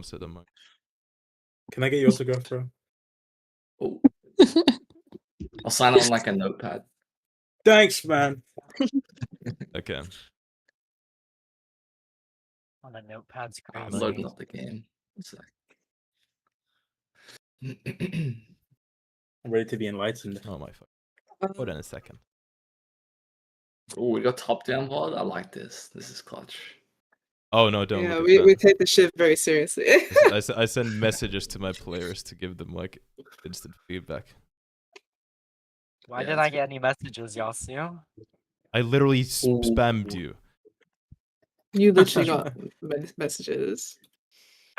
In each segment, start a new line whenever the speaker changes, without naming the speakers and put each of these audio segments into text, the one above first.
Don't say them.
Can I get your autograph, bro?
Oh. I'll sign on like a notepad.
Thanks, man.
Okay.
On a notepad's
I'm
crazy.
loading up the game. It's like...
I'm ready to be enlightened.
Oh my fuck. Hold on a second.
Oh, we got top down VOD. I like this. This is clutch.
Oh no, don't
Yeah,
look
we
at that.
take the shit very seriously.
I send messages to my players to give them like instant feedback.
Why
Yeah,
did
that's
I get any messages, Yasu?
I literally
Ooh.
spammed you.
You literally got messages.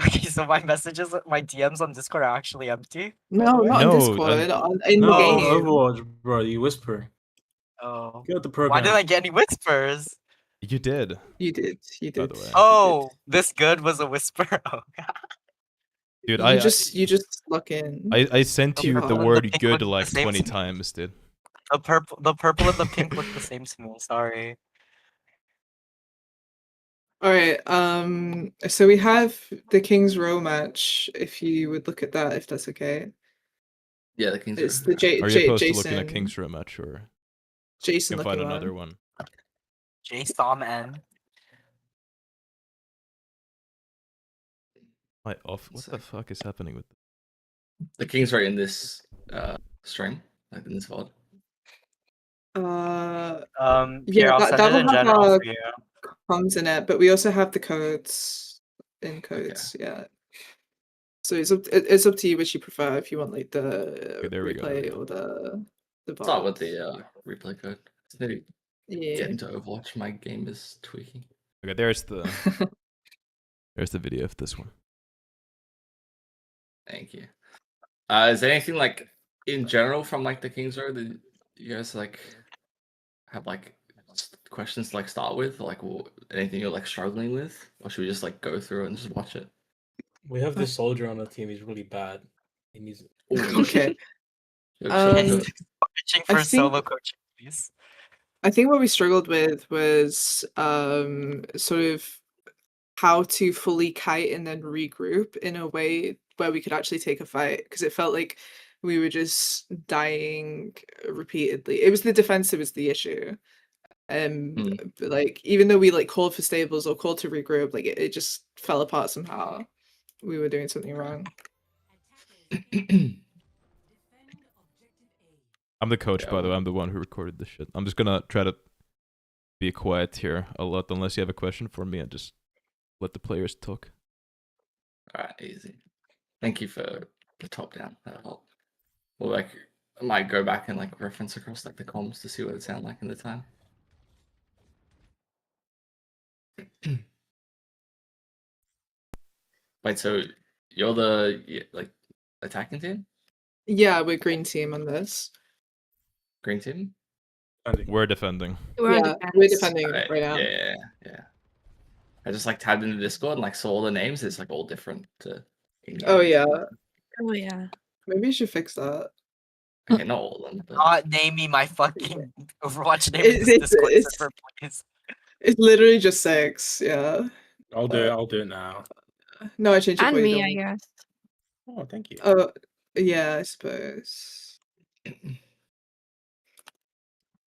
Okay, so my messages, my DMs on Discord are actually empty?
No, not
No,
on Discord. In
No,
the game.
Overwatch, bro. You whisper.
Oh.
Get the program.
Why did I get any whispers?
You did.
You did. You
By
did.
the way.
Oh, this good was a whisper. Oh,
Dude,
You just look in.
I sent you the
The
word
pink
good
looked
like
the same
20
to me.
times, dude.
the purple and the pink look the same to me. Sorry.
All right. So we have the King's Row match. If you would look at that, if that's okay.
Yeah, the Kings
It's
are...
the
Are you opposed
Jason.
to looking at King's Row match, or
Jason
you can find
looking
another
one.
one?
J-Storm N.
My off. What the fuck is happening with?
The Kings are in this stream, like in this VOD.
Pierre, I'll
that
send it
will
in
have
general
our
for you.
comms in it, but we also have the codes in codes. Yeah. So it's up to you which you prefer. If you want like the
Okay, there we go, there we
replay
go.
or the VOD.
Start with the replay code. Just maybe
Yeah.
get into Overwatch. My game is tweaking.
Okay, there's the video of this one.
Thank you. Is there anything like in general from like the Kings Row that you guys like have like questions to like start with, or, like anything you're like struggling with, or should we just like go through it and just watch it?
We have this soldier on the team. He's really bad. He needs.
Okay.
Sure.
Pitching
I
for
think-
solo coaching, please.
I think what we struggled with was sort of how to fully kite and then regroup in a way where we could actually take a fight, because it felt like we were just dying repeatedly. It was the defense that was the issue. But like even though we like called for stables or called to regroup, like it just fell apart somehow. We were doing something wrong.
I'm the coach,
Yeah,
by the way.
well-
I'm the one who recorded this shit. I'm just gonna try to be quiet here a lot, unless you have a question for me, and just let the players talk.
Alright, easy. Thank you for the top down. That'll help. Or like I might go back and like reference across like the comms to see what it sounded like in the time. Wait, so you're the like attacking team?
Yeah, we're green team on this.
Green team?
We're defending.
Yeah, we're defending
Alright,
right now.
Yeah. I just like tabbed into Discord and like saw all the names. It's like all different to
Oh yeah.
Oh yeah.
Maybe you should fix that.
Okay, not all of them, but
Not name me my fucking Overwatch name
It's-
in this Discord
it's-
server, please.
It's literally just 6, yeah.
I'll do it. I'll do it now.
No, I changed it
And
for
me,
you.
I guess.
Oh, thank you.
Oh, yeah, I suppose.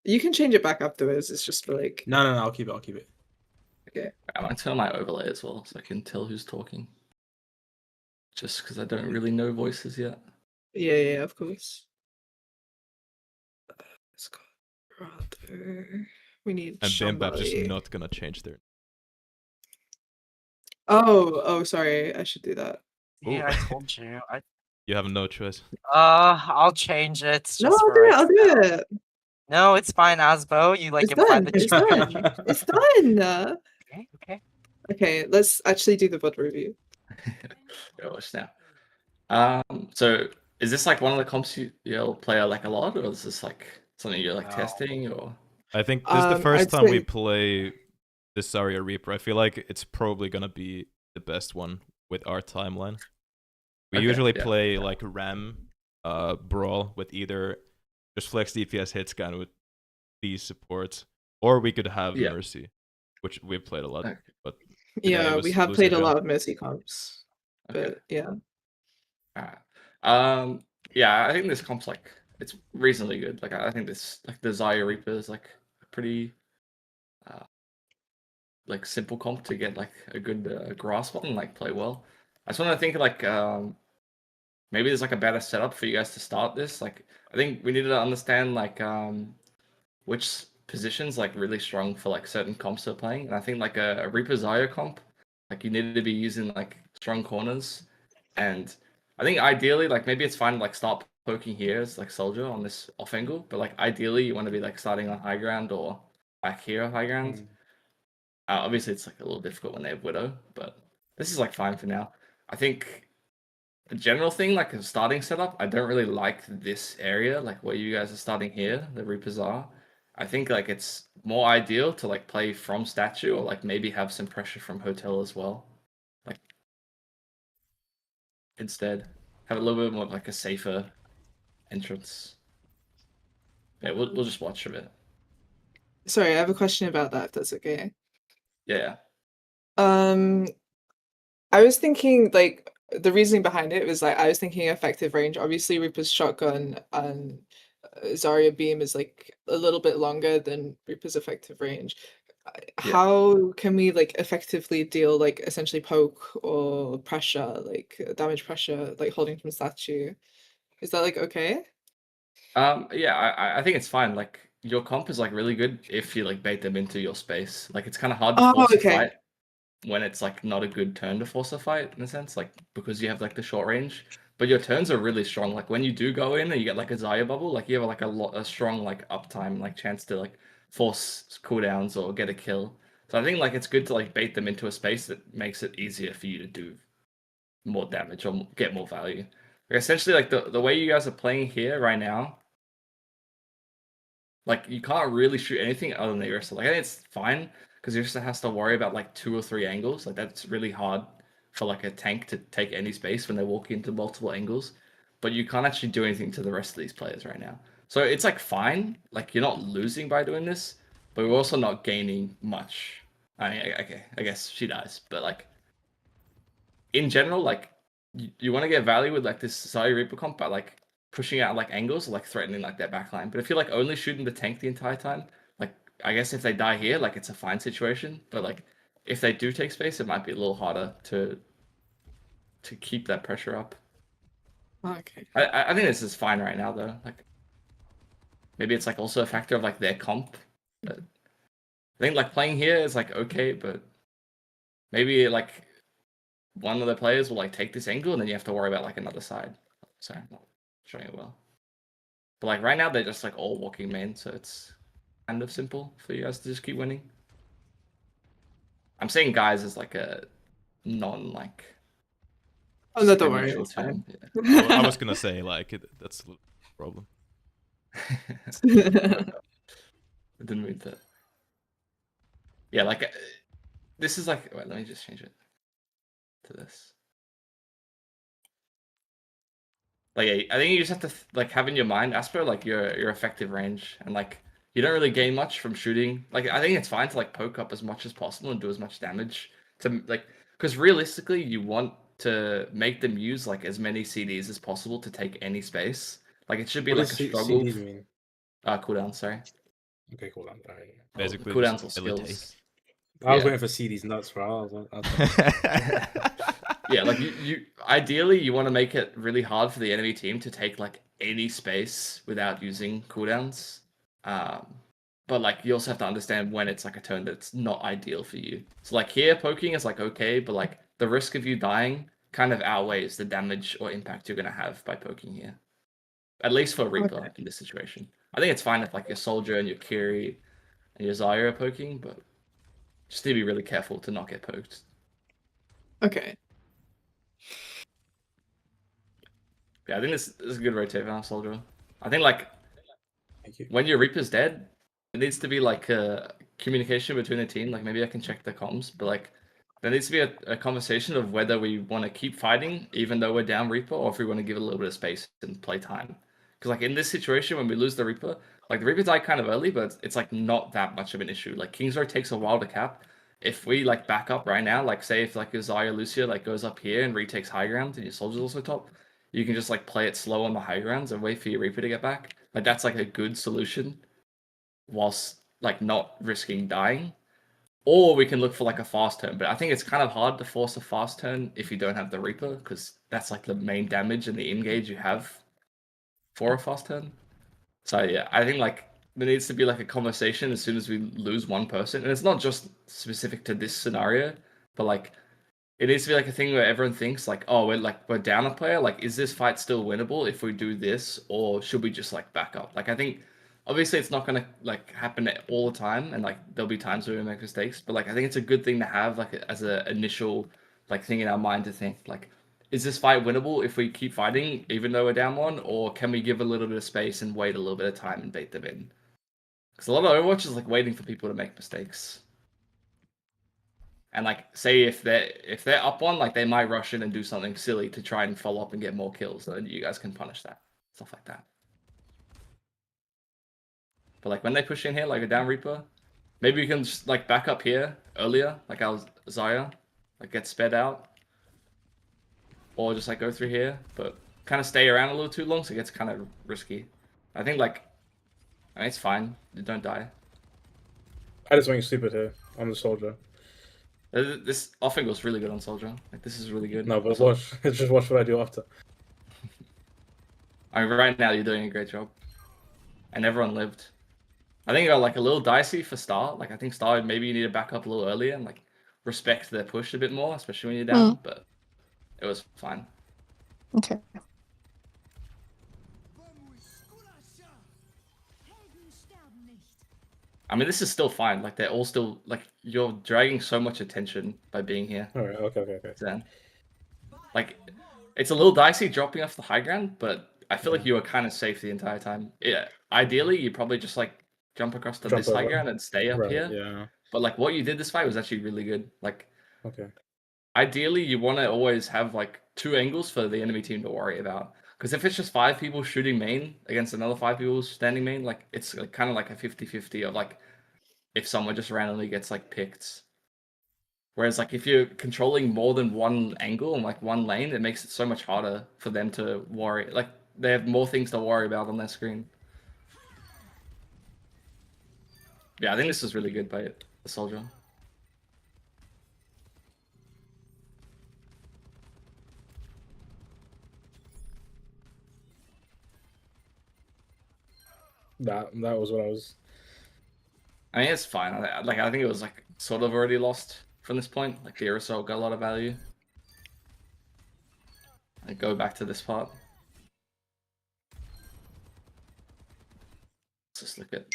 You can change it back afterwards. It's just for like.
No. I'll keep it. I'll keep it.
Okay.
I want to turn my overlay as well so I can tell who's talking. Just because I don't really know voices yet.
Yeah, of course. Let's go. Brother. We need.
And Bambap's just
somebody.
not gonna change their.
Oh, sorry. I should do that.
Yeah,
Ooh.
I told you.
You have no choice.
I'll change it. Just
No, I'll
for
do it.
right
I'll do
now.
it.
No, it's fine, Asbo. You like
It's
implied
done.
that
It's done. It's done.
Okay.
Okay, let's actually do the VOD review.
Go watch now. So is this like one of the comps you'll play like a lot, or is this like something you're like
No.
testing, or?
I think this is the first
I'd
time we
say-
play this Zarya Reaper. I feel like it's probably gonna be the best one with our timeline. We
Okay,
usually
yeah.
play like Ram, Brawl with either just flex DPS hit scan with these supports, or we could have
Yeah.
Mercy, which we've played a lot.
Okay.
But today
Yeah,
was-
we have
was
played a
Hydra.
lot of Mercy comps.
Okay.
But yeah.
Alright. Yeah, I think this comp's like it's reasonably good. Like I think this like the Zaya Reaper is like a pretty like simple comp to get like a good grasp on and like play well. I just want to think like maybe there's like a better setup for you guys to start this. Like I think we need to understand like which positions like really strong for like certain comps they're playing. And I think like a Reaper Zaya comp, like you need to be using like strong corners. And I think ideally like maybe it's fine to like start poking here as like soldier on this off angle, but like ideally you want to be like starting on high ground or back here high ground. Obviously it's like a little difficult when they have Widow, but this is like fine for now. I think the general thing, like a starting setup, I don't really like this area, like where you guys are starting here, the Reapers are. I think like it's more ideal to like play from statue or like maybe have some pressure from hotel as well. Like instead, have a little bit more of like a safer entrance. Yeah, we'll just watch a bit.
Sorry, I have a question about that, if that's okay.
Yeah.
Um, I was thinking like the reasoning behind it was like I was thinking effective range. Obviously, Reaper's shotgun and Zarya beam is like a little bit longer than Reaper's effective range.
Yeah.
How can we like effectively deal like essentially poke or pressure, like damage pressure, like holding from statue? Is that like okay?
Yeah, I think it's fine. Like your comp is like really good if you like bait them into your space. Like it's kind of hard to
Oh,
force a
okay.
fight when it's like not a good turn to force a fight in a sense, like because you have like the short range. But your turns are really strong. Like when you do go in and you get like a Zaya bubble, like you have like a strong like uptime, like chance to like force cooldowns or get a kill. So I think like it's good to like bait them into a space that makes it easier for you to do more damage or get more value. Like essentially like the way you guys are playing here right now, like you can't really shoot anything other than the Ursa. Like I think it's fine because Ursa has to worry about like 2 or 3 angles. Like that's really hard for like a tank to take any space when they walk into multiple angles. But you can't actually do anything to the rest of these players right now. So it's like fine. Like you're not losing by doing this, but we're also not gaining much. I mean, okay, I guess she dies, but like in general, like you want to get value with like this Zaya Reaper comp by like pushing out like angles, like threatening like their backline. But if you're like only shooting the tank the entire time, like I guess if they die here, like it's a fine situation. But like if they do take space, it might be a little harder to keep that pressure up.
Okay.
I think this is fine right now though. Like maybe it's like also a factor of like their comp. But I think like playing here is like okay, but maybe like one of the players will like take this angle and then you have to worry about like another side. Sorry, I'm not showing it well. But like right now they're just like all walking main, so it's kind of simple for you guys to just keep winning. I'm saying guys as like a non like
Oh no, don't worry.
neutral
It's fine.
term.
Well, I was gonna say like that's a problem.
I didn't mean to. Yeah, like this is like wait, let me just change it to this. Like I think you just have to like have in your mind, Asper, like your effective range, and like you don't really gain much from shooting. Like I think it's fine to like poke up as much as possible and do as much damage to like because realistically you want to make them use like as many CDs as possible to take any space. Like it should be
What
like
does
a struggle.
CDs mean?
Cooldown, sorry.
Okay, cool. I'm sorry.
Basically,
Cooldowns
just
or
ability.
skills.
I was
Yeah.
waiting for CDs nuts, bro.
Yeah, like you ideally you want to make it really hard for the enemy team to take like any space without using cooldowns. But like you also have to understand when it's like a turn that's not ideal for you. So like here poking is like okay, but like the risk of you dying kind of outweighs the damage or impact you're gonna have by poking here. At least for Reaper in this situation. I think it's fine if like your soldier and your Kiri and your Zaya are poking, but just need to be really careful to not get poked.
Okay.
Yeah, I think this is a good rotate on soldier. I think like
Thank you.
when your Reaper's dead, it needs to be like a communication between the team. Like maybe I can check the comms, but like there needs to be a conversation of whether we want to keep fighting even though we're down Reaper, or if we want to give it a little bit of space and play time. Because like in this situation, when we lose the Reaper, like the Reaper died kind of early, but it's like not that much of an issue. Like Kingsrow takes a while to cap. if we like back up right now, like say if like a Zarya Lucia like goes up here and retakes high ground and your soldier's also top, you can just like play it slow on the high grounds and wait for your Reaper to get back. Like that's like a good solution, whilst like not risking dying. Or we can look for like a fast turn, but I think it's kind of hard to force a fast turn if you don't have the Reaper, because that's like the main damage and the engage you have for a fast turn. So yeah, I think like there needs to be like a conversation as soon as we lose one person, and it's not just specific to this scenario, but like it needs to be like a thing where everyone thinks like, oh, we're down a player. Like, is this fight still winnable if we do this, or should we just like back up? Like, I think obviously it's not gonna like happen all the time, and like there'll be times where we make mistakes. But like, I think it's a good thing to have like as an initial like thing in our mind to think like, is this fight winnable if we keep fighting even though we're down one, or can we give a little bit of space and wait a little bit of time and bait them in? Because a lot of Overwatch is like waiting for people to make mistakes. And like, say if they're up one, like they might rush in and do something silly to try and follow up and get more kills, and then you guys can punish that, stuff like that. But like when they push in here, like a down Reaper, maybe we can just like back up here earlier, like our Zarya, like get sped out, or just like go through here, but kind of stay around a little too long, so it gets kind of risky. I think like, I mean, it's fine, you don't die.
I just went stupid here. I'm the soldier.
This offing was really good on Soldier. Like this is really good.
No, but
Also,
watch. Just watch what I do after.
I mean, right now you're doing a great job, and everyone lived. I think it got like a little dicey for Star. Like I think Star maybe you need to back up a little earlier and like respect their push a bit more, especially when you're down. But it was fine.
Okay.
I mean, this is still fine. Like they're all still like you're dragging so much attention by being here.
All right. Okay.
Then, like, it's a little dicey dropping off the high ground, but I feel like you were kind of safe the entire time. Yeah. Ideally, you probably just like jump across to this high
over.
ground and stay up
Right.
here.
Yeah.
But like what you did this fight was actually really good. Like,
Okay.
ideally, you want to always have like 2 angles for the enemy team to worry about. Because if it's just 5 people shooting main against another 5 people standing main, like it's like, kind of like a 50-50 of like if someone just randomly gets like picked. Whereas like if you're controlling more than one angle and like one lane, it makes it so much harder for them to worry. Like they have more things to worry about on their screen. Yeah, I think this is really good by the Soldier.
That was what I was.
I mean, it's fine. I think it was like sort of already lost from this point. Like the Aerosol got a lot of value. I go back to this part. Let's just look at.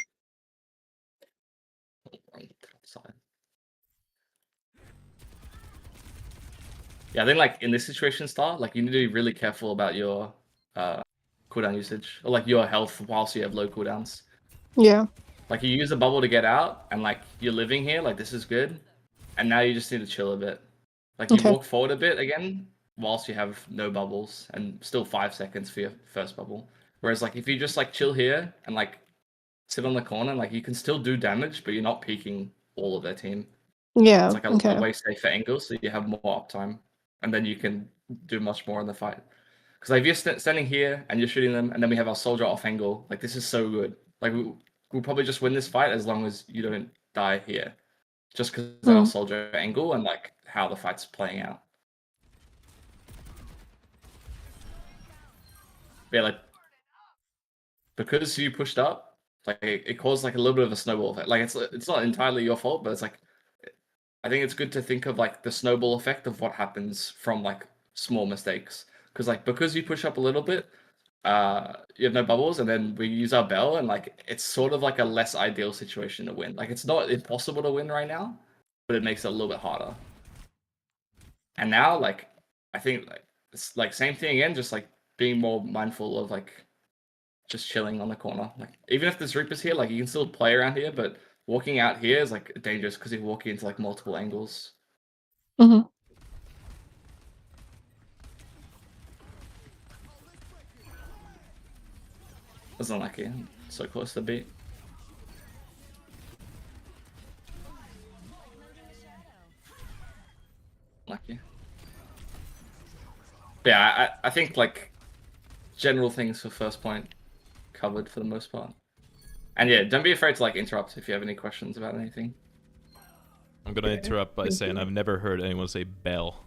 Side. Yeah, I think like in this situation, Star, like you need to be really careful about your cooldown usage or like your health whilst you have low cooldowns.
Yeah.
Like you use a bubble to get out, and like you're living here, like this is good, and now you just need to chill a bit. Like you
Okay.
walk forward a bit again, whilst you have no bubbles, and still 5 seconds for your first bubble. Whereas like if you just like chill here and like sit on the corner, like you can still do damage, but you're not peeking all of their team.
Yeah.
It's like a
Okay.
way safer angle, so you have more uptime, and then you can do much more in the fight. Because like if you're standing here and you're shooting them, and then we have our soldier off angle, like this is so good. Like we'll probably just win this fight as long as you don't die here, just because of our soldier angle and like how the fight's playing out. Yeah, like because you pushed up, like it caused like a little bit of a snowball effect. Like it's not entirely your fault, but it's like I think it's good to think of like the snowball effect of what happens from like small mistakes. Because like because you push up a little bit, you have no bubbles, and then we use our bell, and like it's sort of like a less ideal situation to win. Like it's not impossible to win right now, but it makes it a little bit harder. And now, like I think like it's like same thing again, just like being more mindful of like just chilling on the corner. Like even if there's Reapers here, like you can still play around here, but walking out here is like dangerous because you're walking into like multiple angles.
Mm-hmm.
That's unlucky. So close to beat. Yeah, I think like general things for first point covered for the most part. And yeah, don't be afraid to like interrupt if you have any questions about anything.
I'm gonna
Okay,
interrupt by
thank
saying
you.
I've never heard anyone say bell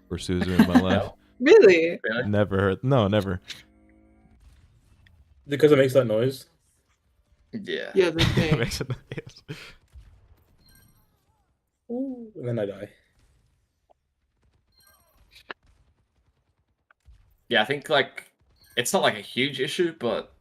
for Suzu in my life.
Bell?
Really?
Really?
Never heard. No, never.
Because it makes that noise.
Yeah.
Yeah, the thing.
Makes it nice.
Ooh, and then I die.
Yeah, I think like it's not like a huge issue, but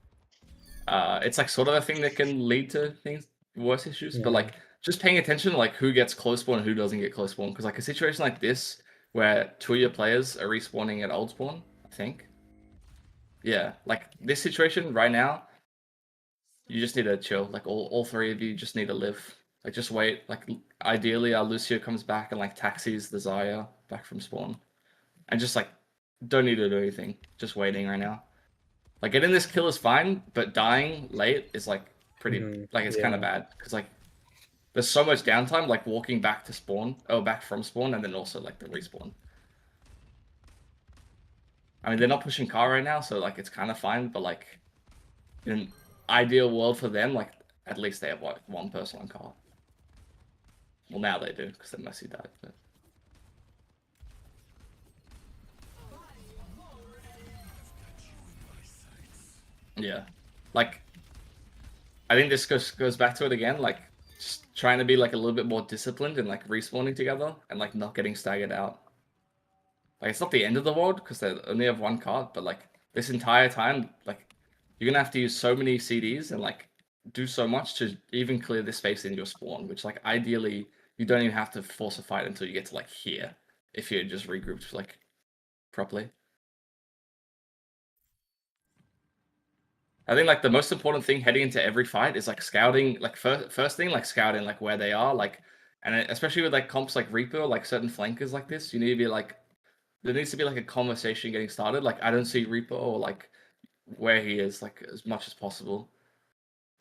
it's like sort of a thing that can lead to things worse issues. But
Yeah.
like just paying attention to like who gets close spawn and who doesn't get close spawn. Because like a situation like this where 2 of your players are respawning at old spawn, I think. Yeah, like this situation right now, you just need to chill. Like all 3 of you just need to live. Like just wait. Like ideally our Lucio comes back and like taxis the Zarya back from spawn. And just like don't need to do anything. Just waiting right now. Like getting this kill is fine, but dying late is like pretty like it's kind of bad because like there's so much downtime like walking back to spawn or back from spawn and then also like the respawn. I mean they're not pushing car right now, so like it's kind of fine, but like in an ideal world for them, like at least they have like 1 person on car. Well, now they do because then Messi died. But... yeah, like I think this goes back to it again, like just trying to be like a little bit more disciplined and like respawning together and like not getting staggered out. Like it's not the end of the world because they only have 1 card, but like this entire time, like you're gonna have to use so many CDs and like do so much to even clear this space in your spawn, which like ideally you don't even have to force a fight until you get to like here if you're just regrouped like properly. I think like the most important thing heading into every fight is like scouting, like first thing like scouting like where they are, like, and especially with like comps like Reaper, like certain flankers like this, you need to be like, there needs to be like a conversation getting started. Like I don't see Reaper or like where he is like as much as possible.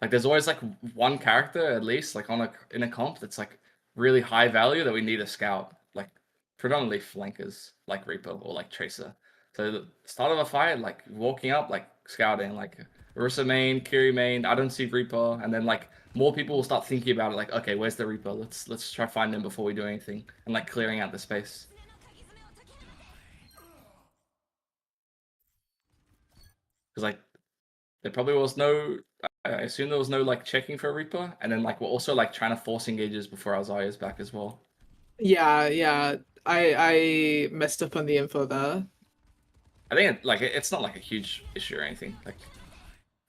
Like there's always like 1 character at least like in a comp that's like really high value that we need to scout, like predominantly flankers like Reaper or like Tracer. So the start of a fight, like walking up, like scouting, like Orisa main, Kiri main, I don't see Reaper, and then like more people will start thinking about it, like okay, where's the Reaper? Let's try find him before we do anything, and like clearing out the space. Because like there probably was no, I assume there was no like checking for a Reaper, and then like we're also like trying to force engages before our Zarya's back as well.
Yeah. I messed up on the info there.
I think it's not like a huge issue or anything. Like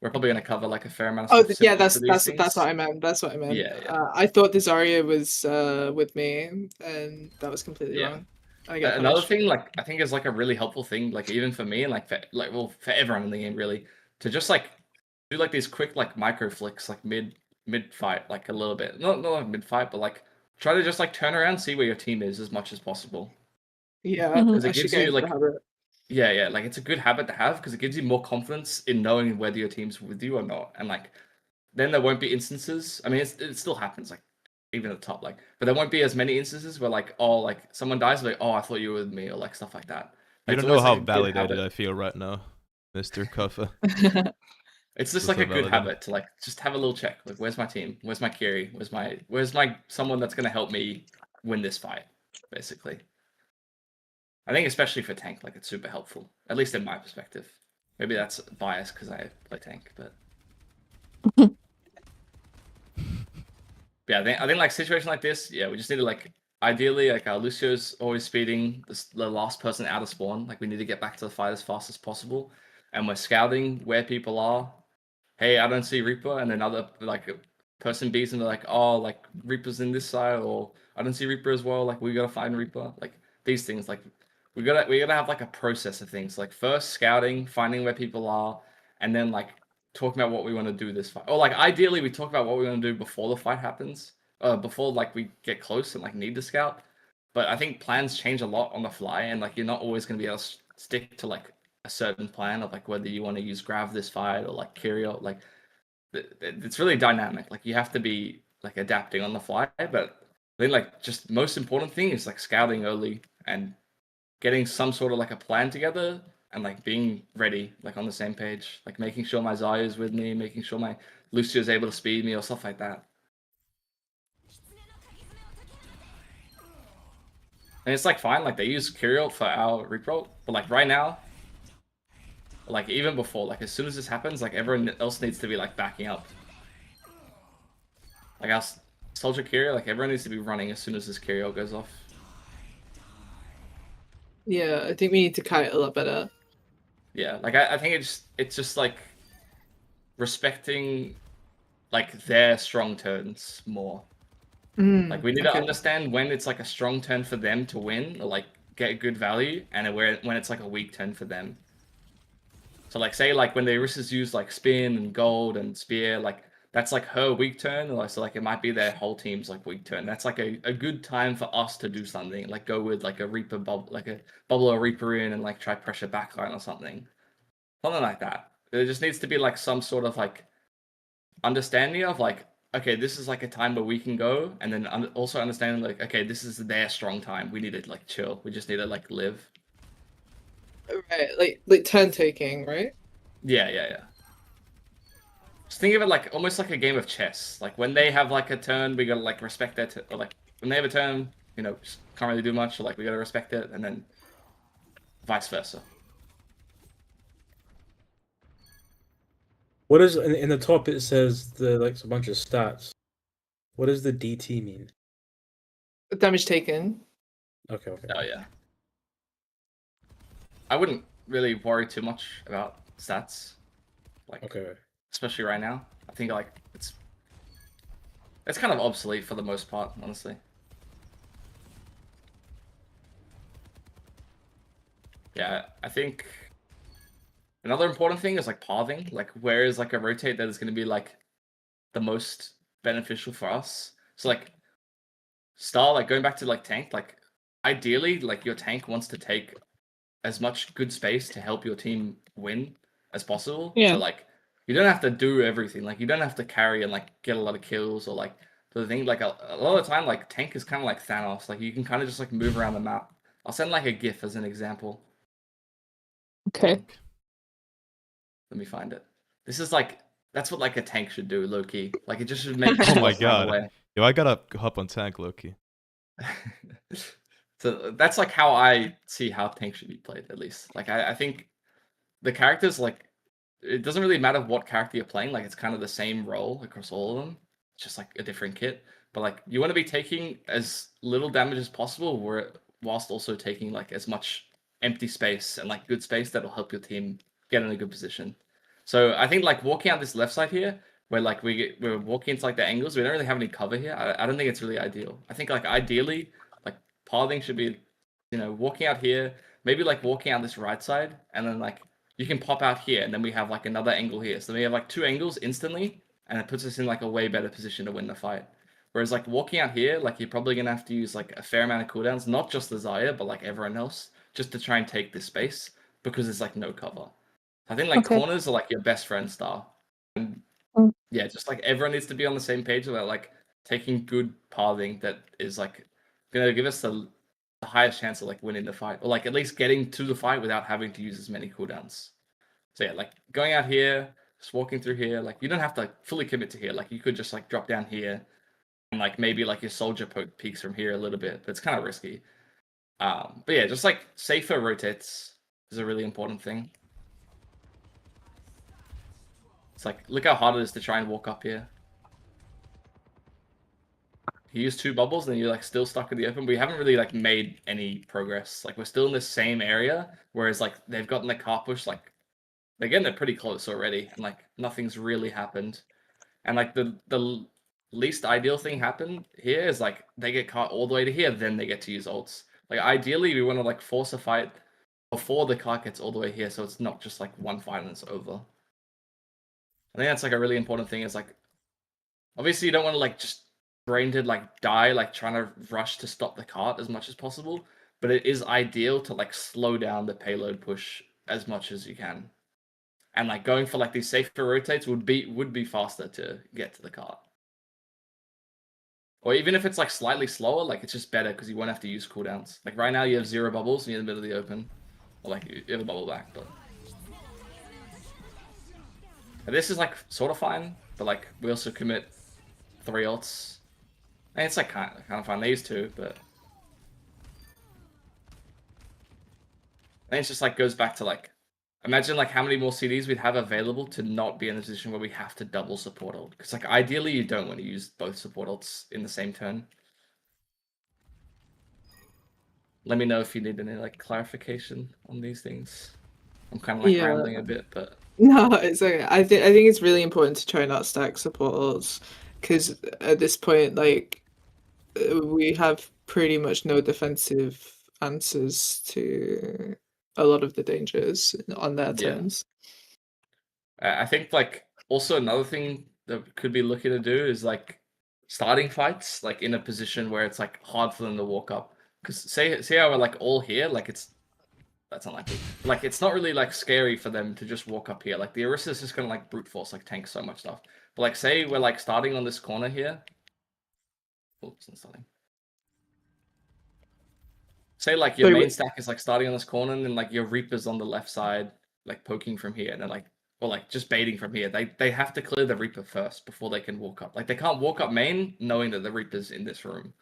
we're probably gonna cover like a fair amount of
Oh,
stuff.
yeah,
simply for these
that's what
things.
I meant. That's what I meant.
Yeah.
I thought the Zarya was with me, and that was completely
Yeah.
wrong. I get
Another
punished.
thing, like I think is like a really helpful thing, like even for me and like for everyone in the game really, to just like do like these quick like micro flicks like mid fight like a little bit, not like mid fight, but like try to just like turn around, see where your team is as much as possible.
Yeah,
Mhm.
Because
I
it
should
gives
get
you
into the
like
habit.
yeah, like it's a good habit to have because it gives you more confidence in knowing whether your team's with you or not, and like then there won't be instances. I mean, it still happens like even at the top, like, but there won't be as many instances where like oh like someone dies like oh I thought you were with me or like stuff like that.
You
It's
don't know
always,
how
like, a good
validated
habit.
I feel right now, Mr. cuFFa.
It's just
That's
like
so
a good
validated.
habit to like just have a little check. Like, where's my team? Where's my Kiri? Where's my someone that's gonna help me win this fight? Basically, I think especially for tank, like it's super helpful. At least in my perspective. Maybe that's biased because I play tank, but yeah, I think like situation like this, yeah, we just need to like ideally like our Lucio's always speeding the last person out of spawn. Like we need to get back to the fight as fast as possible, and we're scouting where people are. Hey, I don't see Reaper, and then other like person B's and they're like, oh, like Reaper's in this side, or I don't see Reaper as well. Like we gotta find Reaper. Like these things, like we gotta have like a process of things. Like first scouting, finding where people are, and then like talking about what we want to do this fight. Or like ideally we talk about what we want to do before the fight happens. Before like we get close and like need to scout. But I think plans change a lot on the fly, and like you're not always gonna be able to stick to like a certain plan of like whether you want to use Grav this fight or like Kyrio. Like it's really dynamic. Like you have to be like adapting on the fly. But I think like just most important thing is like scouting early and getting some sort of like a plan together and like being ready, like on the same page, like making sure my Zarya is with me, making sure my Lucio is able to speed me or stuff like that. And it's like fine, like they use Kyriel for our reprot, but like right now, like even before, like as soon as this happens, like everyone else needs to be like backing up. Like our Soldier Kyriel, like everyone needs to be running as soon as this Kyriel goes off.
Yeah, I think we need to kite a lot better.
Yeah, like I think it's just like respecting like their strong turns more. Like we need to understand when it's like a strong turn for them to win or like get good value, and when it's like a weak turn for them. So like say like when the Orissa's use like spin and gold and spear, like that's like her weak turn, or so like it might be their whole team's like weak turn. That's like a good time for us to do something, like go with like a Reaper bubble, like a bubble or Reaper in, and like try pressure backline or something. Something like that. There just needs to be like some sort of like understanding of like, okay, this is like a time where we can go, and then also understanding like, okay, this is their strong time. We need to like chill. We just need to like live.
Right, like turn taking, right?
Yeah. Just think of it like almost like a game of chess. Like when they have like a turn, we gotta like respect their or like when they have a turn, you know, just can't really do much. So like we gotta respect it, and then vice versa.
What is in the top? It says the like a bunch of stats. What does the DT mean?
Damage taken.
Okay.
Oh yeah. I wouldn't really worry too much about stats. Like
Okay.
especially right now. I think like it's kind of obsolete for the most part, honestly. Yeah, I think another important thing is like pathing. Like where is like a rotate that is going to be like the most beneficial for us? So like like going back to like tank, like ideally like your tank wants to take as much good space to help your team win as possible.
Yeah.
So like you don't have to do everything. Like you don't have to carry and like get a lot of kills or like the thing. Like a lot of the time, like tank is kind of like Thanos. Like you can kind of just like move around the map. I'll send like a GIF as an example.
Okay.
Let me find it. This is like that's what like a tank should do, low key. Like it just should make
Oh my
yourself run
god.
away.
Yo, I gotta hop on tank, Loki.
So that's like how I see how tank should be played, at least. Like I think the characters, like it doesn't really matter what character you're playing, like it's kind of the same role across all of them. It's just like a different kit. But like you want to be taking as little damage as possible whilst also taking like as much empty space and like good space that'll help your team get in a good position. So I think like walking out this left side here, where like we're walking into like the angles, we don't really have any cover here. I don't think it's really ideal. I think like ideally, like pathing should be, you know, walking out here, maybe like walking out this right side, and then like you can pop out here, and then we have like another angle here. So we have like two angles instantly, and it puts us in like a way better position to win the fight. Whereas like walking out here, like you're probably gonna have to use like a fair amount of cooldowns, not just the Zarya, but like everyone else, just to try and take this space because there's like no cover. I think like
Okay.
corners are like your best friend style. And
Mm.
yeah, just like everyone needs to be on the same page about like taking good pathing that is like gonna give us the highest chance of like winning the fight, or like at least getting to the fight without having to use as many cooldowns. So yeah, like going out here, just walking through here, like you don't have to like fully commit to here. Like you could just like drop down here, and like maybe like your soldier peaks from here a little bit, but it's kind of risky. But yeah, just like safer rotates is a really important thing. It's like look how hard it is to try and walk up here. You use two bubbles, and you're like still stuck in the open. We haven't really like made any progress. Like we're still in the same area, whereas like they've gotten the car push. Like they're getting it pretty close already, and like nothing's really happened. And like the least ideal thing happened here is like they get caught all the way to here, then they get to use ults. Like ideally, we want to like force a fight before the cart gets all the way here, so it's not just like one fight and it's over. I think that's like a really important thing. Is like obviously you don't want to like just brained like die like trying to rush to stop the cart as much as possible, but it is ideal to like slow down the payload push as much as you can, and like going for like these safer rotates would be faster to get to the cart. Or even if it's like slightly slower, like it's just better because you won't have to use cooldowns. Like right now you have 0 bubbles and you're in the middle of the open. Or like you have a bubble back, but this is like sort of fine, but like we also commit 3 ults. And it's like kind of fine. They use 2, but and it's just like goes back to like imagine like how many more CDs we'd have available to not be in a position where we have to double support ult. Because like ideally you don't want to use both support ults in the same turn. Let me know if you need any like clarification on these things. I'm kind of like
Yeah.
rambling a bit, but
No, it's okay. I think it's really important to try not stack support ults because at this point, like we have pretty much no defensive answers to a lot of the dangers on their
Yeah.
terms.
I think like also another thing that we could be looking to do is like starting fights like in a position where it's like hard for them to walk up. Because say how we're like all here, like that's unlikely. Like it's not really like scary for them to just walk up here. Like the Orisa's just gonna like brute force, like tank so much stuff. But like say we're like starting on this corner here. Oops, not starting. Say like your
Sorry,
main
wait.
stack is like starting on this corner and then like your Reaper's on the left side, like poking from here, and then like or like just baiting from here. They have to clear the Reaper first before they can walk up. Like they can't walk up main knowing that the Reaper's in this room.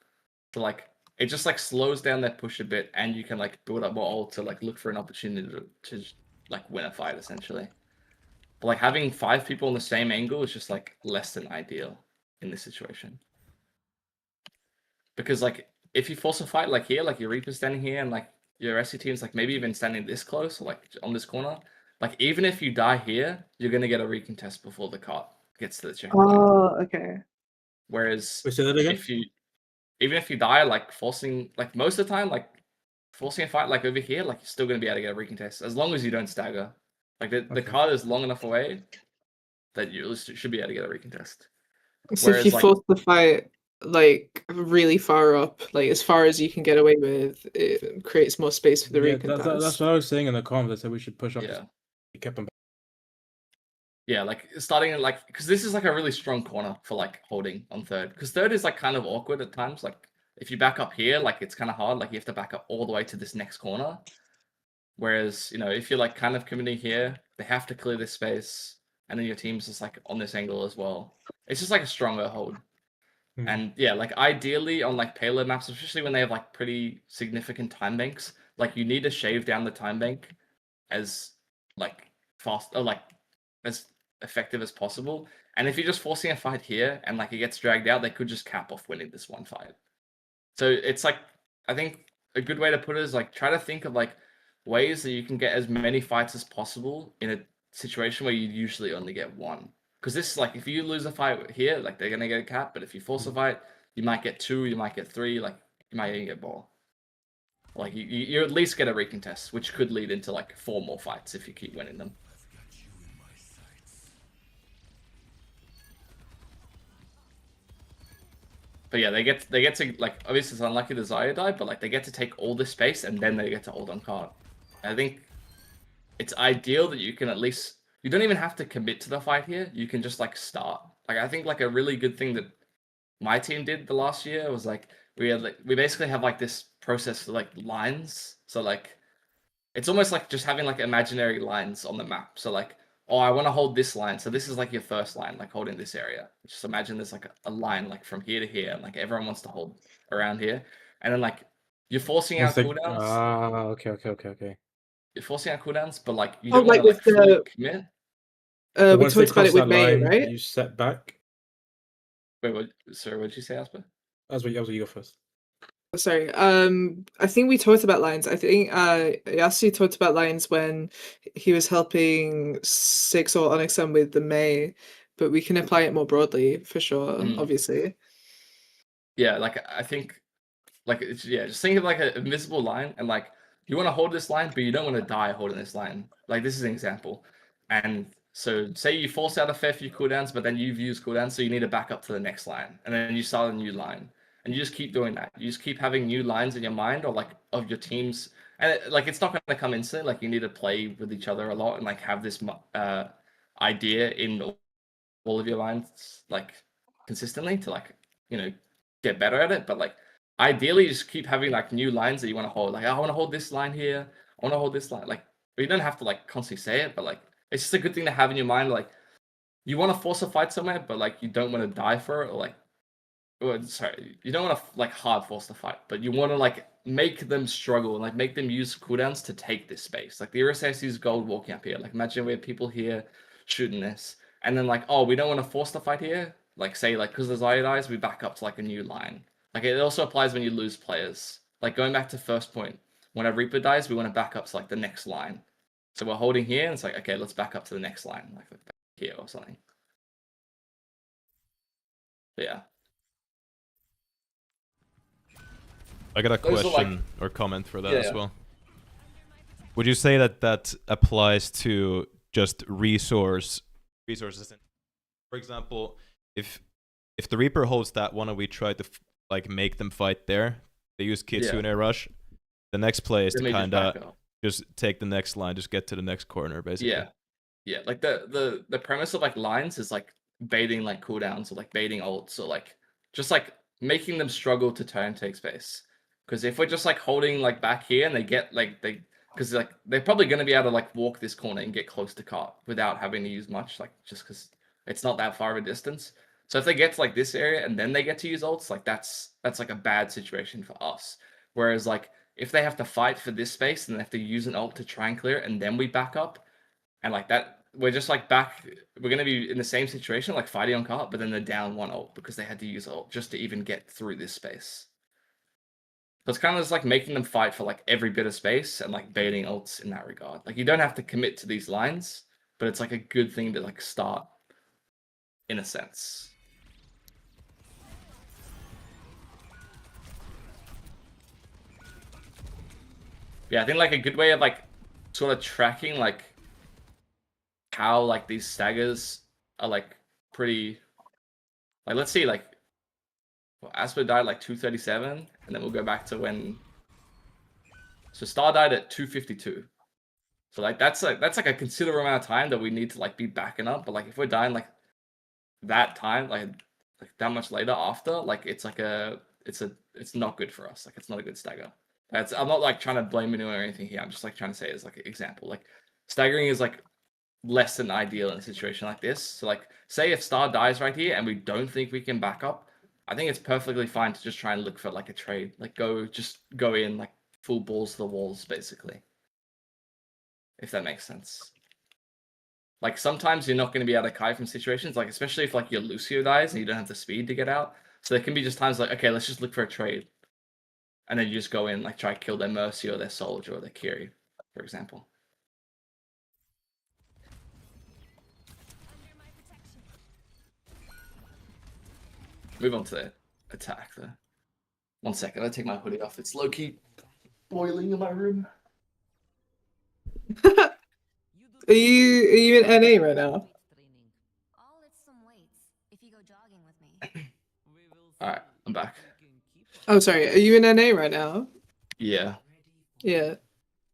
So like it just like slows down their push a bit, and you can like build up more ult to like look for an opportunity to like win a fight essentially. But like having 5 people on the same angle is just like less than ideal in this situation. Because like if you force a fight like here, like your Reaper's standing here and like your SC team's like maybe even standing this close, or like on this corner, like even if you die here, you're gonna get a recontest before the cart gets to the checkpoint.
Oh, okay.
Whereas
Wait, say that again?
even if you die, like forcing like most of the time, like forcing a fight like over here, like you're still gonna be able to get a recontest as long as you don't stagger. Like the
Okay.
card is long enough away that you should be able to get a recontest.
So if
Whereas,
you
like-
force the fight like really far up, like as far as you can get away with, it creates more space for the
Yeah,
recontest.
that's what I was saying in the comments. I said we should push up.
Yeah.
We kept them.
Yeah, like starting like because this is like a really strong corner for like holding on third. Because third is like kind of awkward at times. Like if you back up here, like it's kind of hard. Like you have to back up all the way to this next corner. Whereas, you know, if you're like kind of committing here, they have to clear this space, and then your team's just like on this angle as well. It's just like a stronger hold.
Hmm.
And yeah, like ideally on like payload maps, especially when they have like pretty significant time banks, like you need to shave down the time bank as like fast or like as effective as possible. And if you're just forcing a fight here and like it gets dragged out, they could just cap off winning this one fight. So it's like I think a good way to put it is like try to think of like ways that you can get as many fights as possible in a situation where you usually only get one. Because this is like if you lose a fight here, like they're gonna get a cap, but if you force a fight, you might get 2, you might get 3, like you might even get more. Like you at least get a recontest, which could lead into like 4 more fights if you keep winning them. But yeah, they get to like obviously it's unlucky the Zarya died, but like they get to take all this space and then they get to hold on card. I think it's ideal that you can at least you don't even have to commit to the fight here. You can just like start. Like I think like a really good thing that my team did the last year was like we basically have like this process for like lines. So like it's almost like just having like imaginary lines on the map. So like, oh, I want to hold this line. So this is like your first line, like holding this area. Just imagine there's like a line like from here to here, and like everyone wants to hold around here. And then like you're forcing out cooldowns.
Okay.
You're forcing out cooldowns, but like you
Oh,
don't want
like
to
with
like fully
the-
commit.
So
we
once they
talked about
cross
it with
that
May,
line,
right?
you step back.
Wait, what? Sorry, what did you say, Asper?
That's what you go first.
Sorry. I think we talked about lines. I think Yasu talked about lines when he was helping Six or Onyxum with the May, but we can apply it more broadly for sure, obviously.
Yeah, like I think like it's just think of like an invisible line and like you want to hold this line, but you don't want to die holding this line. Like this is an example. And so say you force out a fair few cooldowns, but then you've used cooldowns, so you need to back up to the next line. And then you start a new line. And you just keep doing that. You just keep having new lines in your mind or like of your teams. And like it's not going to come instantly. Like you need to play with each other a lot and like have this idea in all of your lines like consistently to like, you know, get better at it. But like ideally, just keep having like new lines that you want to hold. Like I want to hold this line here. I want to hold this line. Like, but you don't have to like constantly say it. But like it's just a good thing to have in your mind. Like you want to force a fight somewhere, but like you don't want to die for it, or like. Sorry, you don't want to like hard force the fight, but you want to like make them struggle and like make them use cooldowns to take this space. Like the Eurosas use gold walking up here. Like imagine we have people here shooting this, and then like, oh, we don't want to force the fight here. Like say like because the Zarya dies, we back up to like a new line. Like it also applies when you lose players. Like going back to first point, when a Reaper dies, we want to back up to like the next line. So we're holding here, and it's like okay, let's back up to the next line, like here or something. But yeah.
I got a
Those are,
question
like-
or comment for that
Yeah,
as
yeah.
well. Would you say that that applies to just resources? For example, if the Reaper holds that one and we try to like make them fight there, they use Kitsune rush. The next play is
Then
to
they just
kind of
back up.
just take the next line, just get to the next corner, basically.
Yeah. Like the premise of like lines is like baiting like cooldowns or like baiting ults or like just like making them struggle to turn take space. Because if we're just like holding like back here and they get like because like they're probably going to be able to like walk this corner and get close to cart without having to use much, like just because it's not that far of a distance. So if they get to like this area and then they get to use ults, like that's like a bad situation for us. Whereas like if they have to fight for this space and they have to use an ult to try and clear it and then we back up, and like that, we're just like back. We're gonna be in the same situation, like fighting on cart, but then they're down one ult because they had to use ult just to even get through this space. So it's kind of just like making them fight for like every bit of space and like baiting ults in that regard. Like you don't have to commit to these lines, but it's like a good thing to like start in a sense. Yeah, I think like a good way of like sort of tracking like how like these staggers are like pretty like let's see like Asper died like 237 and then we'll go back to when so Star died at 252. So like that's like a considerable amount of time that we need to like be backing up. But like if we're dying like that time, like that much later after, like it's like it's not good for us. Like it's not a good stagger. I'm not like trying to blame anyone or anything here. I'm just like trying to say as like an example. Like staggering is like less than ideal in a situation like this. So like say if Star dies right here and we don't think we can back up, I think it's perfectly fine to just try and look for like a trade. Like just go in like full balls to the walls basically. If that makes sense. Like sometimes you're not going to be able to kite from situations, like especially if like your Lucio dies and you don't have the speed to get out. So there can be just times like, okay, let's just look for a trade. And then you just go in, like try to kill their Mercy or their Soldier or their Kiri, for example. Move on to the attack there. 1 second, I take my hoodie off. It's low-key boiling in my room.
Are you in NA right now?
I'll lift some weights if you go jogging with me.
Alright, I'm back.
Oh, sorry. Are you in NA right now?
Yeah,
Yeah.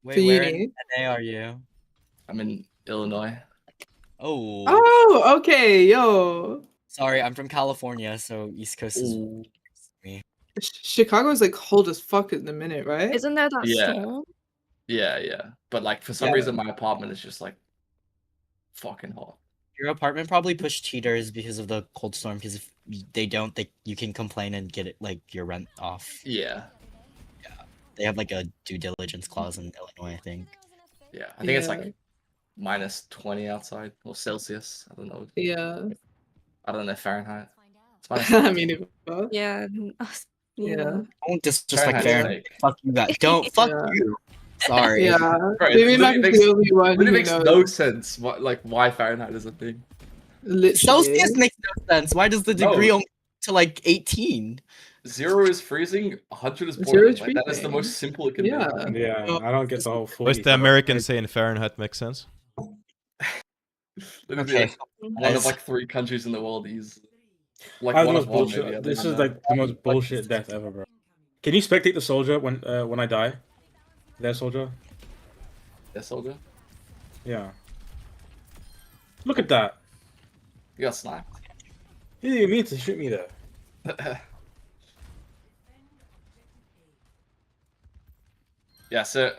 Wait,
For
where
uni?
in NA are you?
I'm in Illinois.
Oh,
Oh, okay. Yo.
sorry, I'm from California, so East Coast is
Ooh.
me.
Chicago's like cold as fuck at the minute, right?
Isn't there that
Yeah.
storm?
Yeah. But like for some
Yeah.
reason my apartment is just like fucking hot.
Your apartment probably pushed cheaters because of the cold storm. Because if they don't, you can complain and get it like your rent off.
Yeah.
They have like a due diligence clause in Illinois, I think.
Yeah. I think it's
Yeah.
like minus 20 outside or Celsius. I don't know.
Yeah.
I don't know Fahrenheit. It's minus
I mean, it was.
Yeah.
Yeah.
Don't disrespect
Fahrenheit's
Fahrenheit.
fake.
Fuck you guys. Don't. Fuck
Yeah.
you. Sorry.
Yeah.
Bro,
Maybe
it
Mac is
makes-
the only one
But it
who
makes
knows.
no sense why Fahrenheit is a thing.
Literally.
Celsius makes no sense. Why does the degree
No.
only to like 18?
0 is freezing, 100 is
0
boiling.
is
Like, that is the
freezing.
most simple it can be.
Yeah.
Yeah,
Well,
I don't get the whole 40.
What's the American saying Fahrenheit makes sense?
Literally,
Okay.
like, one of like 3 countries in the world that use like
That's
one
the
of
most
one
bullshit.
maybe. I
This
don't
is
know.
like the most bullshit death ever, bro. Can you spectate the soldier when I die? Their soldier?
Yeah, soldier.
Yeah. Look at that.
You got sniped.
He didn't even mean to shoot me there.
yeah, so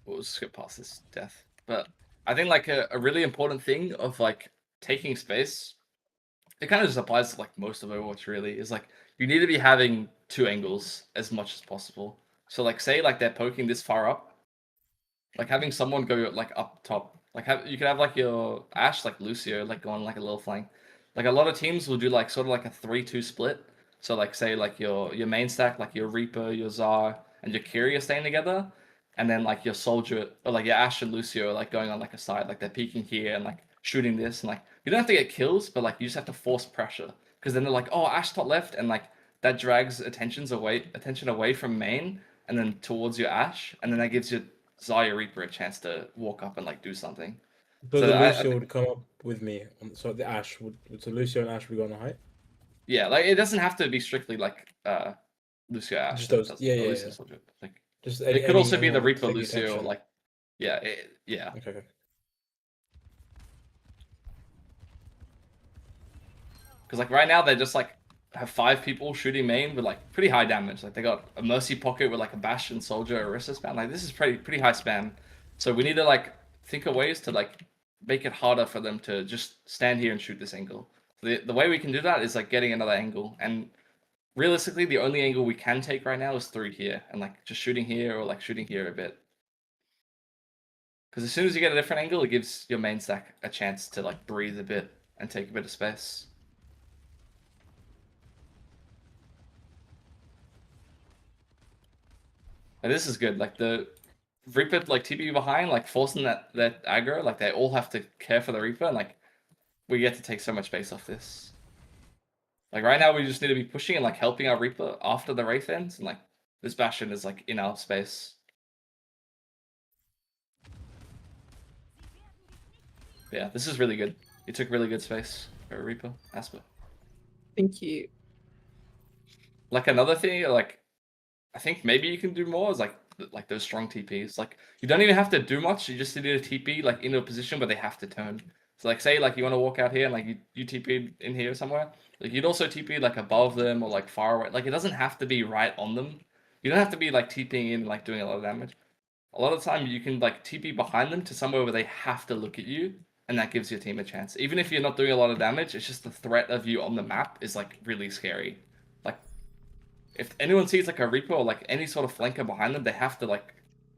we'll skip past this death. But I think like a really important thing of like taking space, it kind of just applies to like most of Overwatch really, is like you need to be having 2 angles as much as possible. So like say like they're poking this far up, like having someone go like up top, like you could have like your Ashe like Lucio like going like a little flank. Like a lot of teams will do like sort of like a 3-2 split. So like say like your main stack, like your Reaper, your Czar, and your Kyrie are staying together, and then like your Soldier or like your Ashe and Lucio are like going on like a side, like they're peeking here and like shooting this, and like you don't have to get kills, but like you just have to force pressure, because then they're like, oh, Ashe top left, and like that drags attention away from main and then towards your Ashe, and then that gives your Zarya Reaper a chance to walk up and like do something.
So
So
the
I
Lucio would come up with me. So the Ashe would. So Lucio and Ashe would go on the height.
Yeah, like it doesn't have to be strictly like Lucio Ashe.
Just those. Yeah, yeah,
Lucio
yeah.
Soldier. Like
Just
it could also be the
anyone
Reaper
taking
Lucio,
attention.
like yeah, yeah.
Okay.
Because like right now they just like have 5 people shooting main with like pretty high damage. Like they got a Mercy pocket with like a Bastion Soldier, Orisa spam. Like this is pretty high spam. So we need to like think of ways to like make it harder for them to just stand here and shoot this angle. The way we can do that is like getting another angle, and realistically the only angle we can take right now is through here and like just shooting here or like shooting here a bit. Because as soon as you get a different angle, it gives your main stack a chance to like breathe a bit and take a bit of space. And this is good. Like the Reaper, like TP behind, like forcing that aggro. Like they all have to care for the Reaper, and like we get to take so much space off this. Like right now, we just need to be pushing and like helping our Reaper after the Wraith ends, and like this Bastion is like in our space. Yeah, this is really good. You took really good space for a Reaper, Asper.
Thank you.
Like another thing, like I think maybe you can do more is like those strong TPs. Like you don't even have to do much. You just need a TP like into a position where they have to turn. So like say like you want to walk out here and like you TP in here somewhere. Like you'd also TP like above them or like far away. Like it doesn't have to be right on them. You don't have to be like TPing in like doing a lot of damage. A lot of the time you can like TP behind them to somewhere where they have to look at you, and that gives your team a chance. Even if you're not doing a lot of damage, it's just the threat of you on the map is like really scary. Like if anyone sees like a Reaper or like any sort of flanker behind them, they have to like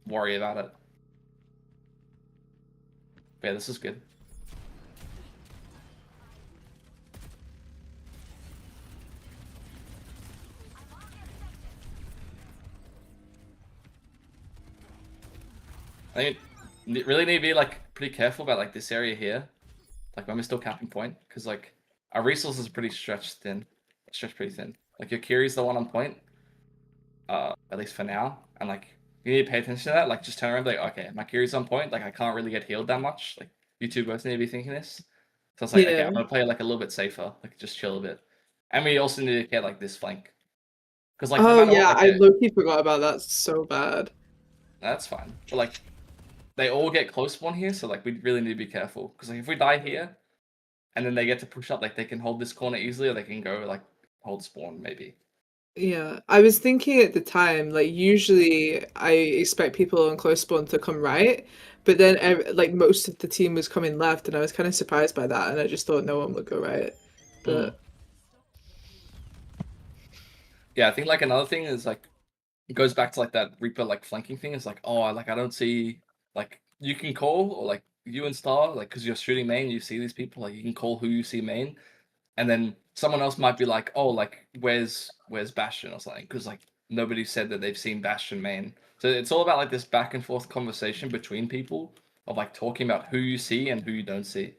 worry about it. But yeah, this is good. I mean, really need to be like pretty careful about like this area here, like when we're still capping point, because like our resources are pretty stretched pretty thin. Like your Kyrie's the one on point, at least for now, and like you need to pay attention to that. Like just turn around, like okay, my Kyrie's on point, like I can't really get healed that much. Like you two both need to be thinking this. So it's like okay, I'm gonna play like a little bit safer, like just chill a bit, and we also need to get like this flank, because like no
Oh
matter
yeah,
what,
I
like,
low-key forgot about that so bad.
that's fine. But like they all get close spawn here, so like we really need to be careful, because like if we die here, and then they get to push up, like they can hold this corner easily, or they can go like hold spawn maybe.
Yeah, I was thinking at the time, like usually I expect people on close spawn to come right, but then like most of the team was coming left, and I was kind of surprised by that, and I just thought no one would go right. But
yeah, I think like another thing is like it goes back to like that Reaper like flanking thing. It's like, oh, like I don't see, like you can call, or like you and Star, like because you're shooting main, you see these people, like you can call who you see main, and then someone else might be like, oh, like where's Bastion or something, because like nobody said that they've seen Bastion main. So it's all about like this back and forth conversation between people of like talking about who you see and who you don't see.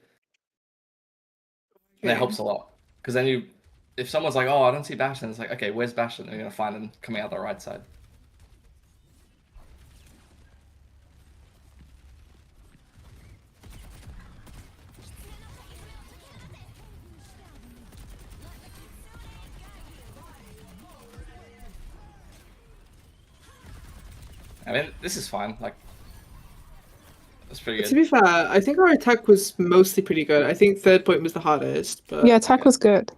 And that helps a lot, because then if someone's like, oh, I don't see Bastion, it's like, okay, where's Bastion? And you're gonna find them coming out the right side. I mean, this is fine. Like, that's pretty
to
good.
be fair, I think our attack was mostly pretty good. I think third point was the hardest, but
Yeah, attack was good.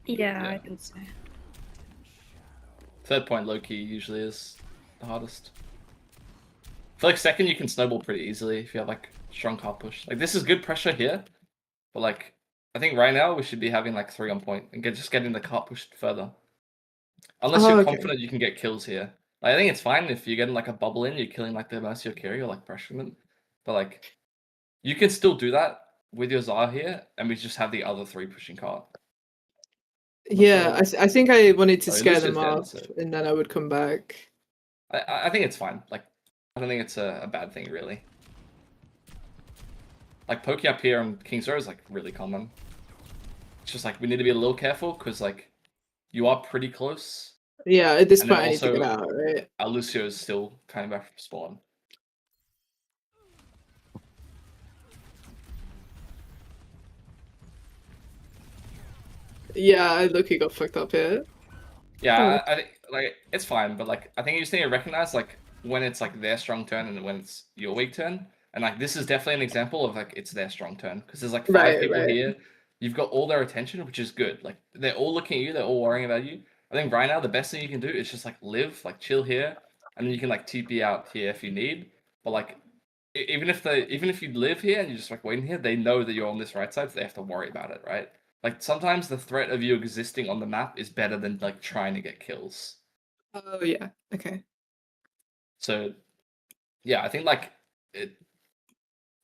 Yeah,
Yeah.
I can say.
Third point low key usually is the hardest. feel like second you can snowball pretty easily if you have like strong card push. Like this is good pressure here, but like I think right now we should be having like 3 on point and just getting the card pushed further. Unless
Oh,
you're
okay.
confident you can get kills here. Like, I think it's fine if you're getting like a bubble in, you're killing like the Mercy or Carry or like pressuring them. But like you can still do that with your Zar here, and we just have the other 3 pushing card.
Yeah, I think I wanted to
Oh,
scare
Lucio's
them
dead,
off,
so-
and then I would come back.
I think it's fine. Like I don't think it's a bad thing really. Like poking up here on King's Row is like really common. It's just like we need to be a little careful because like you are pretty close.
Yeah, at this
And then
point I need to get
also-
out, right?
Lucio is still coming back from spawn.
Yeah, I look, he got fucked up here.
Yeah, I think like it's fine, but like I think you just need to recognize like when it's like their strong turn and when it's your weak turn. And like this is definitely an example of like it's their strong turn because there's like 5
Right,
people
right.
here. You've got all their attention, which is good. Like they're all looking at you, they're all worrying about you. I think right now the best thing you can do is just like live, like chill here, and then you can like TP out here if you need. But like even if you live here and you're just like waiting here, they know that you're on this right side, so they have to worry about it, right? Like sometimes the threat of you existing on the map is better than like trying to get kills.
Oh yeah, okay.
So yeah, I think like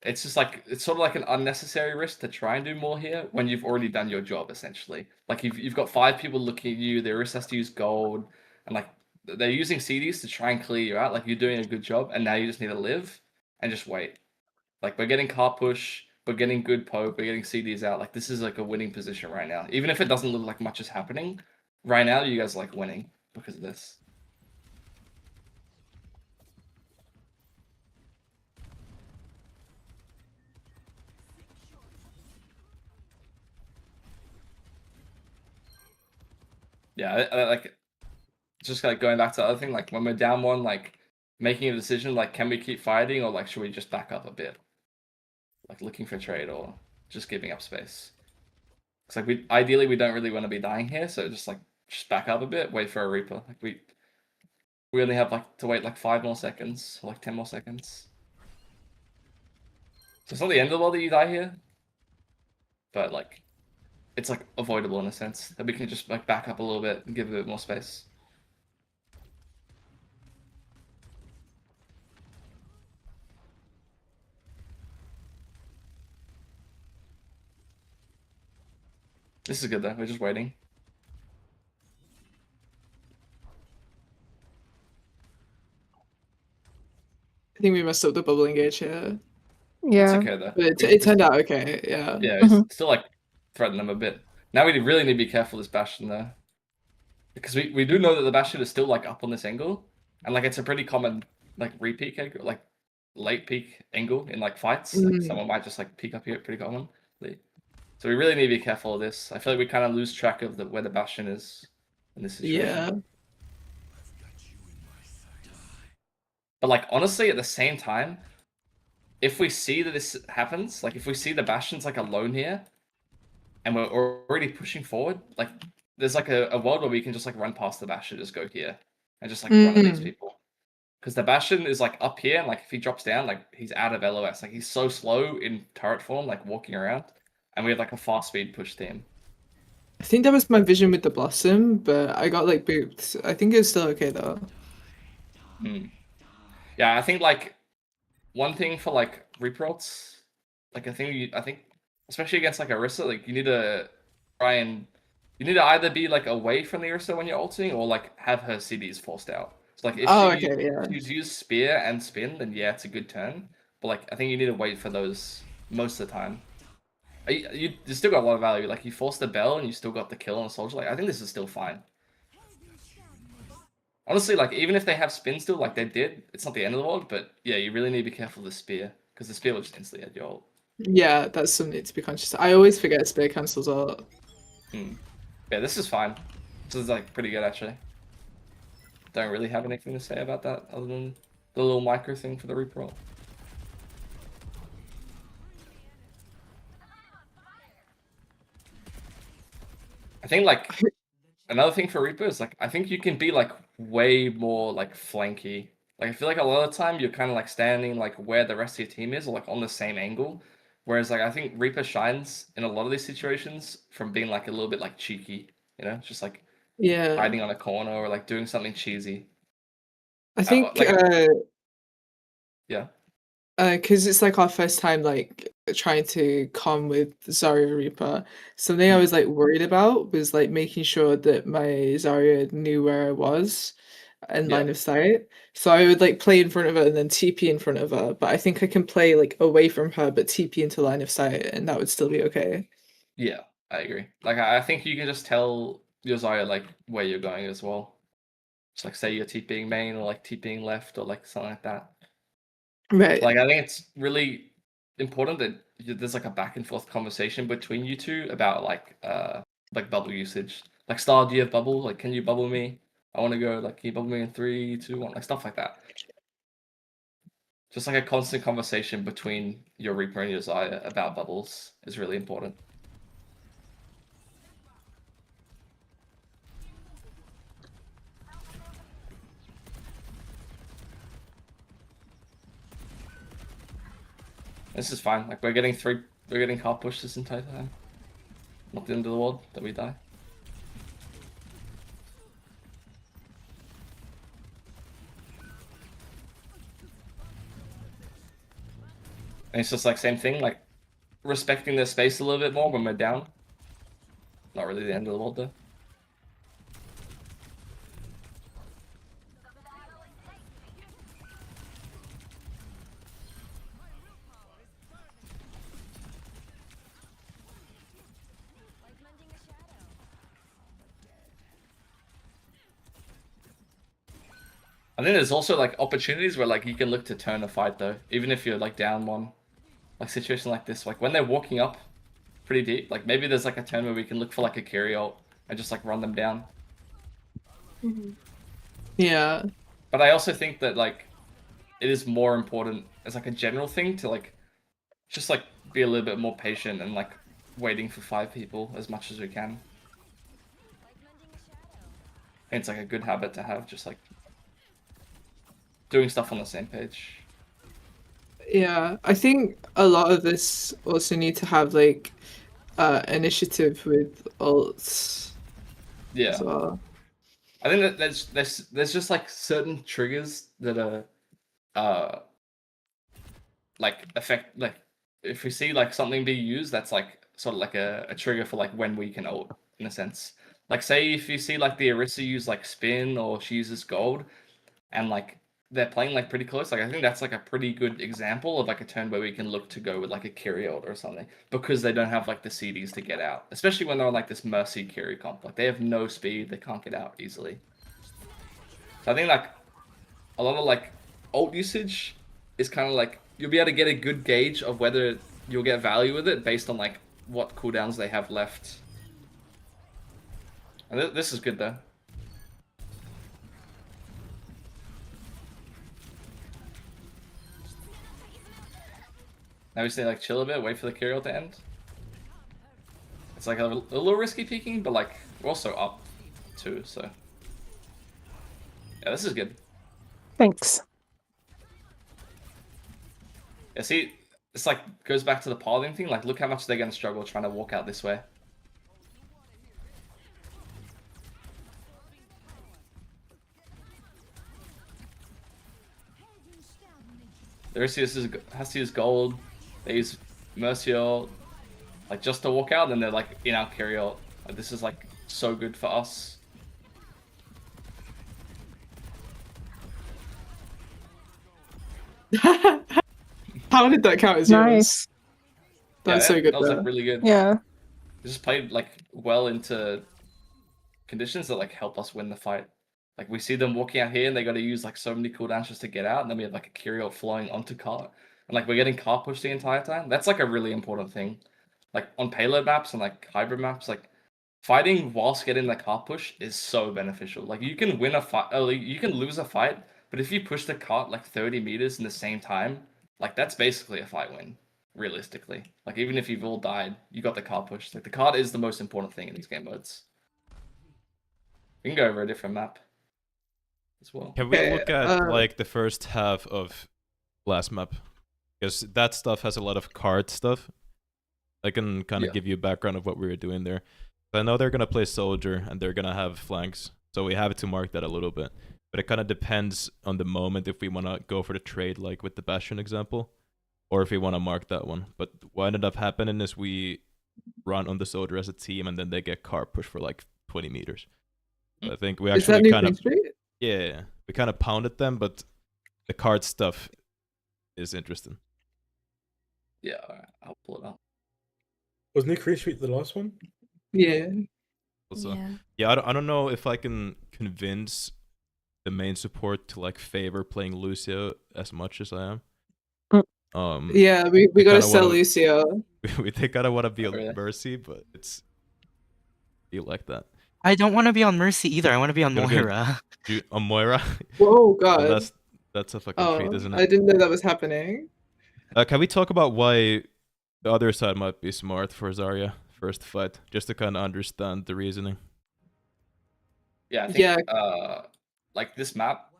it's just like it's sort of like an unnecessary risk to try and do more here when you've already done your job essentially. Like you've got 5 people looking at you, their risk has to use gold, and like they're using CDs to try and clear you out. Like you're doing a good job, and now you just need to live and just wait. Like we're getting car push, we're getting good poke, we're getting CDs out. Like this is like a winning position right now. Even if it doesn't look like much is happening, right now you guys are like winning because of this. Yeah, like just like going back to the other thing, like when we're down 1, like making a decision, like can we keep fighting or like should we just back up a bit? Like looking for trade or just giving up space. It's like we ideally we don't really want to be dying here, so just back up a bit, wait for a Reaper. Like we only have like to wait like 5 more seconds, or like 10 more seconds. So it's not the end of the world that you die here, but like it's like avoidable in a sense that we can just like back up a little bit and give a bit more space. This is good though, we're just waiting.
I think we messed up the bubble engage here.
It's
Yeah.
okay though.
But
We-
it turned out okay, yeah.
Yeah, it's still like threaten them a bit. Now we really need to be careful this Bastion though. Because we do know that the Bastion is still like up on this angle. And like it's a pretty common like re-peek angle, like late peak angle in like fights. Like
Mhm.
someone might just like peek up here pretty commonly. So we really need to be careful of this. I feel like we kind of lose track of where the Bastion is in this situation.
Yeah.
But like honestly, at the same time, if we see that this happens, like if we see the Bastion's like alone here, and we're already pushing forward, like there's like a world where we can just like run past the Bastion, just go here, and just like run at these people. Because the Bastion is like up here, and like if he drops down, like he's out of LOS. Like he's so slow in turret form, like walking around, and we have like a fast speed push team.
I think that was my vision with the Blossom, but I got like booped. I think it was still okay though.
Yeah, I think like one thing for like reprots, like I think especially against like Orisa, like you need to either be like away from the Orisa when you're ulting or like have her CDs forced out. So like if you use spear and spin, then yeah, it's a good turn. But like I think you need to wait for those most of the time. You still got a lot of value. Like you force the bell and you still got the kill on a soldier. Like I think this is still fine. Honestly, like even if they have spin still, like they did, it's not the end of the world. But yeah, you really need to be careful of the spear because the spear will just instantly add your ult.
Yeah, that's something to be conscious. I always forget spear cancels ult.
Yeah, this is fine. This is like pretty good actually. Don't really have anything to say about that other than the little micro thing for the Reaper ult. I think like another thing for Reaper is like I think you can be like way more like flanky Like I feel like a lot of the time you're kind of like standing like where the rest of your team is, or like on the same angle. Whereas like I think Reaper shines in a lot of these situations from being like a little bit like cheeky, just like
Yeah.
hiding on a corner or like doing something cheesy.
I think
like yeah.
because it's like our first time like trying to come with Zarya Reaper. Something I was like worried about was like making sure that my Zarya knew where I was in
Yeah.
line of sight. So I would like play in front of her and then TP in front of her. But I think I can play like away from her but TP into line of sight and that would still be okay.
Yeah, I agree. Like I think you can just tell your Zarya like where you're going as well. Just like say you're TPing main or like TPing left or like something like that.
Right.
Like I think it's really important that there's like a back and forth conversation between you two about like bubble usage. Like Star, do you have bubble? Like can you bubble me? I want to go. Like can you bubble me in 3, 2, 1? Like stuff like that. Just like a constant conversation between your Reaper and your Zarya about bubbles is really important. This is fine. Like we're getting car push this entire time. Not the end of the world that we die. And it's just like same thing, like respecting their space a little bit more when we're down. Not really the end of the world though.
Like mending a shadow.
I think there's also like opportunities where like you can look to turn a fight though, even if you're like down one. Like situation like this, like when they're walking up pretty deep, like maybe there's like a turn where we can look for like a carry ult and just like run them down.
Yeah.
But I also think that like it is more important as like a general thing to like just like be a little bit more patient and like waiting for 5 people as much as we can.
Like mending a shadow.
And it's like a good habit to have, just like doing stuff on the same page.
Yeah, I think a lot of this also need to have like initiative with ults
Yeah.
as well.
I think that there's just like certain triggers that are like affect like if we see like something be used that's like sort of like a trigger for like when we can ult in a sense. Like say if you see like the Orisa use like spin or she uses gold and like they're playing like pretty close, like I think that's like a pretty good example of like a turn where we can look to go with like a carry ult or something because they don't have like the CDs to get out, especially when they're on like this Mercy carry comp. Like they have no speed, they can't get out easily. So I think like a lot of like ult usage is kind of like you'll be able to get a good gauge of whether you'll get value with it based on like what cooldowns they have left. And this is good though. Now we say like chill a bit, wait for the carry ult to end. It's like a little risky peeking, but like we're also up too, so yeah, this is good.
Thanks.
Yeah, see, it's like goes back to the pathing thing. Like, look how much they're gonna struggle trying to walk out this way. The Orisa has to use gold. They use Mercy ult, like just to walk out, and they're like in our carry ult. Like, this is like so good for us.
How did that count as yours?
Nice.
That's
Yeah,
so good.
that was
though.
like really good.
Yeah.
They just played like well into conditions that like help us win the fight. Like we see them walking out here and they got to use like so many cooldowns just to get out, and then we have like a carry ult flowing onto cart, and like we're getting cart pushed the entire time. That's like a really important thing. Like on payload maps and like hybrid maps, like fighting whilst getting the cart push is so beneficial. Like you can win a fight, you can lose a fight, but if you push the cart like 30 meters in the same time, like that's basically a fight win. Realistically, like even if you've all died, you got the cart push. Like the cart is the most important thing in these game modes. We can go over a different map. as well.
Can we
Okay,
look at like the first half of last map? Because that stuff has a lot of card stuff. I can kind of
Yeah.
give you a background of what we were doing there. I know they're gonna play soldier and they're gonna have flanks, so we have to mark that a little bit. But it kind of depends on the moment if we want to go for the trade, like with the Bastion example, or if we want to mark that one. But what ended up happening is we run on the soldier as a team, and then they get car push for like 20 meters. So I think we
Is that
actually
New
kind
Queen
of
Street?
we kind of pounded them, but the card stuff is interesting.
Yeah, all right, I'll pull it up.
Was New Queen Street the last one?
Yeah.
Also, yeah, I don't know if I can convince the main support to like favor playing Lucio as much as I am.
Yeah, we
I
gotta
kinda
sell
wanna-
Lucio.
we kind of want to be
Oh, really?
on Mercy, but it's feel like that.
I don't want to be on Mercy either. I want to be on
You're gonna be
Moira.
On Moira,
Whoa,
well,
God.
that's a fucking treat, isn't
I
it?
didn't know that was happening.
Can we talk about why the other side might be smart for Zarya first fight, just to kind of understand the reasoning?
Yeah, I think
Yeah.
like this map,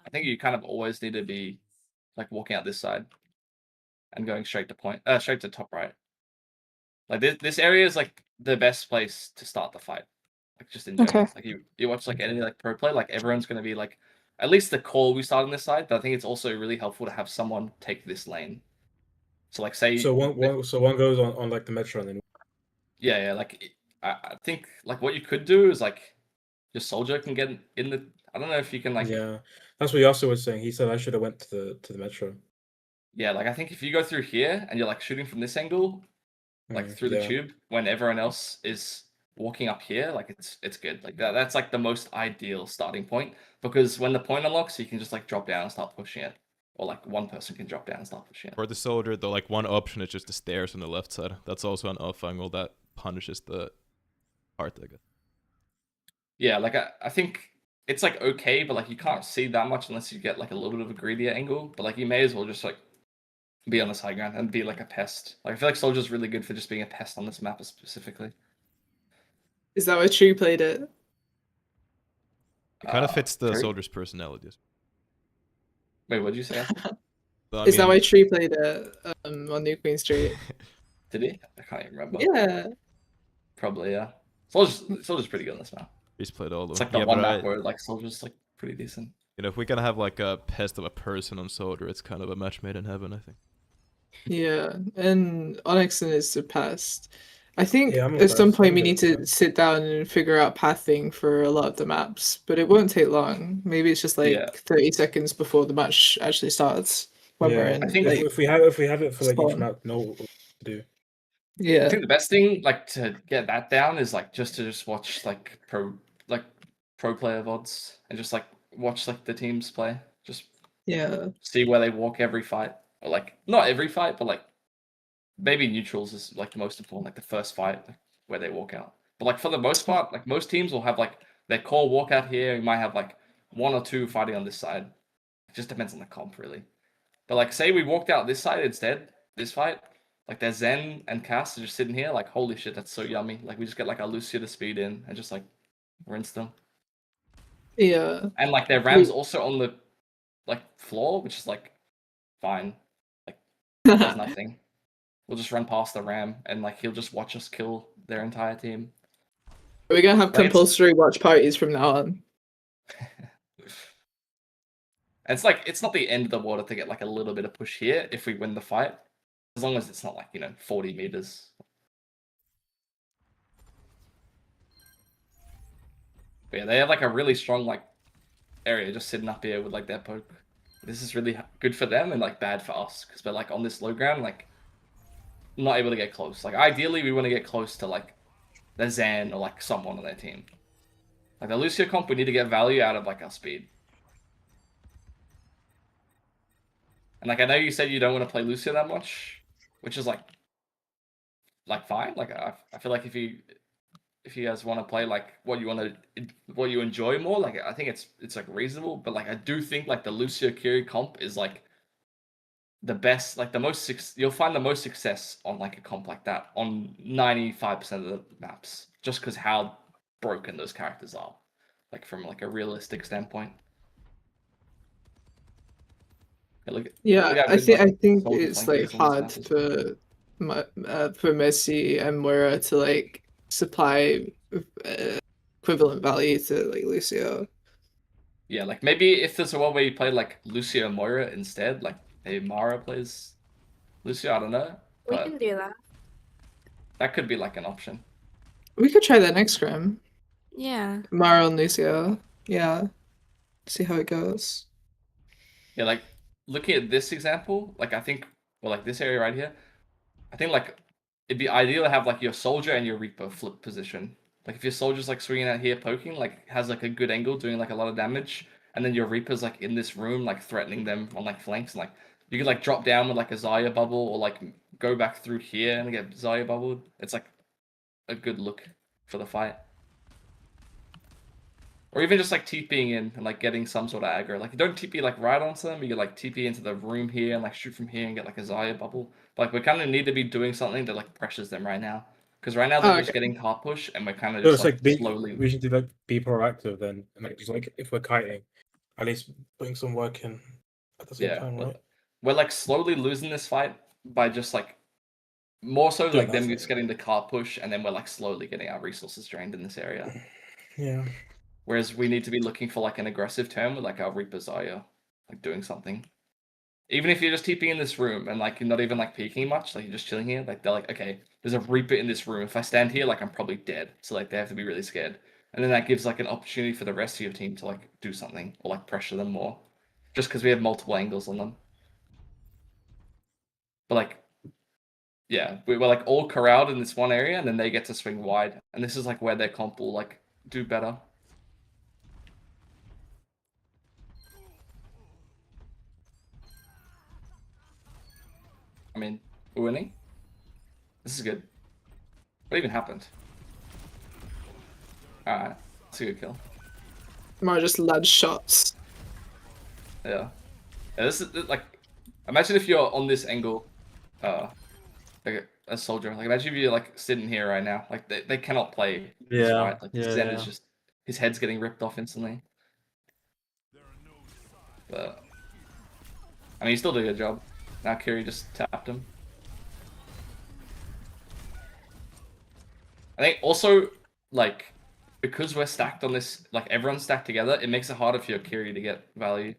I think you kind of always need to be like walking out this side and going straight to top right. Like this area is like the best place to start the fight. Like just in general.
Okay.
Like you watch like any like pro play, like everyone's gonna be like at least the core we start on this side, but I think it's also really helpful to have someone take this lane. So like say
So one goes on like the metro and then
yeah, like I think like what you could do is like your soldier can get in the I don't know if you can like
yeah, that's what Yasuo was saying. He said I should have went to the metro.
yeah, like I think if you go through here and you're like shooting from this angle, like through the
Yeah.
tube when everyone else is walking up here, like it's good. Like that's like the most ideal starting point because when the point unlocks, you can just like drop down and start pushing it, or like one person can drop down and start pushing it.
For the soldier, though, like one option is just the stairs on the left side. That's also an off angle that punishes the heart, I guess.
Yeah, like I think it's like okay, but like you can't see that much unless you get like a little bit of a greedier angle. But like you may as well just like be on this high ground and be like a pest. Like I feel like soldier's really good for just being a pest on this map specifically.
Is that why True played it?
It kind of fits the
True?
soldier's personalities.
Wait, what did you say?
So, I
Is that
mean,
why True played it on New Queen Street?
Did he? I can't even remember.
Yeah.
Probably, yeah. Soldier's pretty good on this map.
he's played all of
It's
them.
like the
Yeah,
one
but
map where like soldier's like pretty decent.
you know, if we can have like a pest of a person on soldier, it's kind of a match made in heaven, I think.
Yeah. And Onyxen is surpassed. I think
Yeah, I'm
at some
impressed.
point
I'm
we
good
need
at
to
that.
sit down and figure out pathing for a lot of the maps, but it won't take long. Maybe it's just like
Yeah.
30 seconds before the match actually starts when we're
Yeah,
in.
I think
like,
if we have it for like each
spawn.
map, know what to do.
I
yeah.
think the best thing like to get that down is like just to watch like pro player VODs and just like watch like the teams play. Just
Yeah.
see where they walk every fight. Or like not every fight, but like maybe neutrals is like the most important, like the first fight like, where they walk out. But like for the most part, like most teams will have like their core walk out here. You might have like one or two fighting on this side. It just depends on the comp really. But like say we walked out this side instead, this fight, like their Zen and Cass are just sitting here, like holy shit, that's so yummy. Like we just get like our Lucia to speed in and just like rinse them.
Yeah.
And like their Ram's also on the like floor, which is like fine. Like there's nothing. We'll just run past the Ram and like he'll just watch us kill their entire team.
We're gonna have
Like, it's-
compulsory watch parties from now on.
And it's like it's not the end of the water to get like a little bit of push here if we win the fight. As long as it's not like, 40 meters. But yeah, they have like a really strong like area just sitting up here with like their poke. This is really good for them and like bad for us because we're like on this low ground, like not able to get close. Like ideally, we want to get close to like the Zan or like someone on their team. Like the Lucio comp, we need to get value out of like our speed. And like I know you said you don't want to play Lucio that much, which is like fine. Like I feel like if you guys want to play like what you enjoy more, like I think it's like reasonable. But like I do think like the Lucio Kiri comp is like the best, like the most. You'll find the most success on like a comp like that on 95% of the maps, just because how broken those characters are. like from like a realistic standpoint. Look at
Yeah,
how
I
good,
think
like, soldier
it's
flanking
like
is on this
hard
map as well.
for Messi and Moira to like supply equivalent value to like Lucio.
Yeah, like maybe if there's a one where you play like Lucio Moira instead, like maybe Mara plays Lucio, I don't know.
We
But
can do that.
that could be like an option.
We could try that next scrim.
Yeah.
Mara and Lucio. Yeah. See how it goes.
Yeah, like looking at this example, like I think, well, like this area right here, I think like it'd be ideal to have like your soldier and your Reaper flip position. Like if your soldier's like swinging out here poking, like has like a good angle, doing like a lot of damage, and then your Reaper's like in this room, like threatening them on like flanks, and like you could like drop down with like a Zarya bubble, or like go back through here and get Zarya bubbled. It's like a good look for the fight. Or even just like TPing in and like getting some sort of aggro. Like you don't TP like right onto them, you like TP into the room here and like shoot from here and get like a Zarya bubble. But like we kind of need to be doing something that like pressures them right now. Because right now they're just
Okay.
getting hard push and we're kind of
So
just
it's
like slowly.
we should do like be proactive then, and like just like if we're kiting, at least putting some work in at the same
Yeah.
time, right?
We're like slowly losing this fight by just like more so
Doing
like them
nothing.
just getting the card push and then we're like slowly getting our resources drained in this area.
Yeah.
Whereas we need to be looking for like an aggressive turn with like our Reaper Zarya, like doing something. Even if you're just TPing in this room and like you're not even like peeking much, like you're just chilling here, like they're like, okay, there's a Reaper in this room. If I stand here, like I'm probably dead. So like they have to be really scared. And then that gives like an opportunity for the rest of your team to like do something or like pressure them more. Just because we have multiple angles on them. But like, yeah, we're like all corralled in this one area and then they get to swing wide. And this is like where their comp will like do better. I mean, we're winning. This is good. What even happened? Alright, that's a good kill.
Mara just led shots.
Yeah. Yeah, this is like, imagine if you're on this angle, like a soldier. Like imagine if you're like sitting here right now. Like they cannot play this
Yeah,
fight. Like Zen is just, his head's getting ripped off instantly. But I mean, he still did a good job. Now Kiri just tapped him. I think also like because we're stacked on this, like everyone's stacked together, it makes it harder for your Kiri to get value.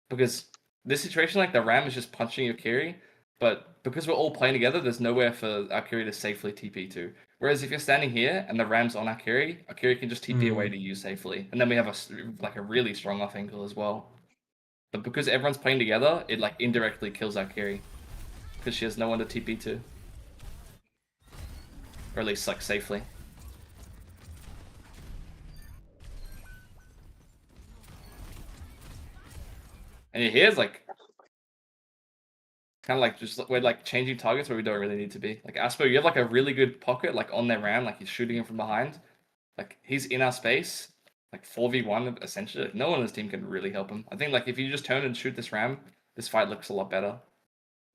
Because this situation, like the Ram is just punching your Kiri, but because we're all playing together, there's nowhere for our Kiri to safely TP to. Whereas if you're standing here and the Ram's on our Kiri can just TP away to you safely, and then we have a really strong off angle as well. But because everyone's playing together, it like indirectly kills our Kiri because she has no one to TP to, or at least like safely. And here's like kind of like just we're like changing targets where we don't really need to be. Like Aspo, you have like a really good pocket like on their Ram, like he's shooting him from behind. Like he's in our space, like 4v1 essentially. Like, no one on this team can really help him. I think like if you just turn and shoot this Ram, this fight looks a lot better.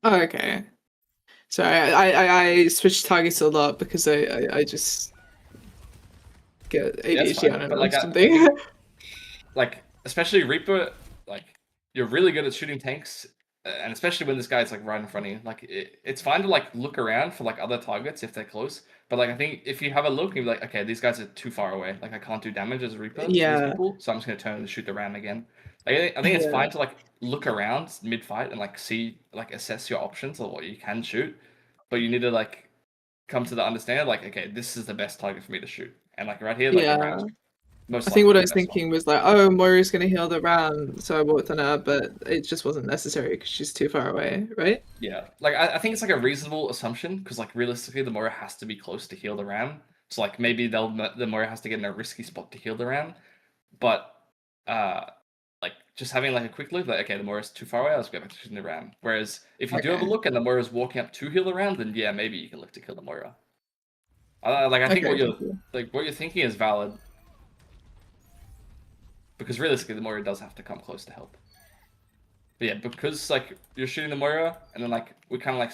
Oh, okay. Sorry, I switch targets a lot because I just get ADHD on it or something.
Like especially Reaper, like you're really good at shooting tanks, and especially when this guy's like right in front of you. Like it's fine to like look around for like other targets if they're close, but like I think if you have a look, you're like, okay, these guys are too far away. Like I can't do damage as a Reaper to these people, so I'm just gonna turn and shoot the Ram again. Like, I think it's fine to like look around mid fight and like see, like assess your options or what you can shoot, but you need to like come to the understanding like, okay, this is the best target for me to shoot, and like right here, like the Ram's most.
I think what I
likely
was
the best
thinking
one.
was like, oh, Moira's gonna heal the Ram, so I walked on her, but it just wasn't necessary because she's too far away, right?
Yeah, like I think it's like a reasonable assumption because like realistically, the Moira has to be close to heal the Ram. So like maybe the Moira has to get in a risky spot to heal the Ram, but like just having like a quick look, like okay, the Moira's too far away, let's go back to shooting the Ram. Whereas if you do have a look and the Moira's walking up to heal the Ram, then yeah, maybe you can look to kill the Moira. Like I think what you're thinking is valid. Because realistically, the Moira does have to come close to help. But yeah, because like you're shooting the Moira, and then like we kind of like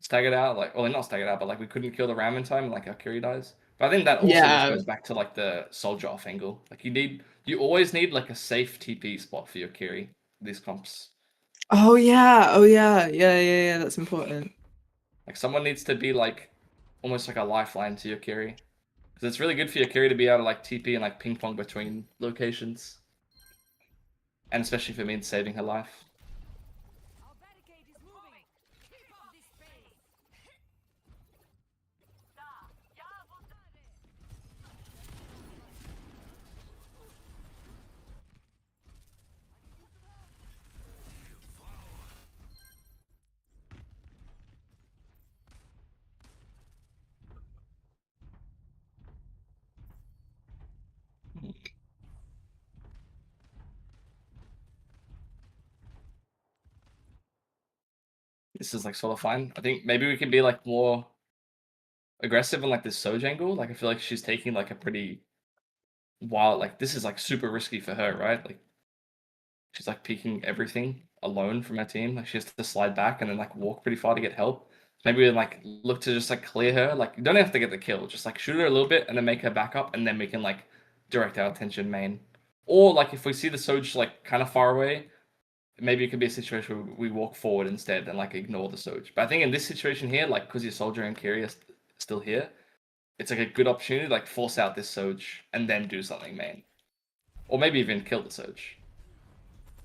staggered out, like well, not staggered out, but like we couldn't kill the Ram in time, and like our Kiri dies. But I think that also just
Yeah.
goes back to like the soldier off angle. Like you always need like a safe TP spot for your carry. These comps.
Oh yeah. Yeah. That's important.
Like someone needs to be like almost like a lifeline to your carry. Because it's really good for your carry to be able to like TP and like ping pong between locations. And especially for me, saving her life. This is like sort of fine. I think maybe we can be like more aggressive on like this Soj angle. Like I feel like she's taking like a pretty wild, like this is like super risky for her, right? Like she's like peeking everything alone from her team. Like she has to slide back and then like walk pretty far to get help. Maybe we like look to just like clear her. Like you don't have to get the kill, just like shoot her a little bit and then make her back up, and then we can like direct our attention main. Or like if we see the Soj like kind of far away, maybe it could be a situation where we walk forward instead and like ignore the Soj. But I think in this situation here, like because your soldier and carry are still here, it's like a good opportunity to like force out this Soj and then do something main. Or maybe even kill the Soj.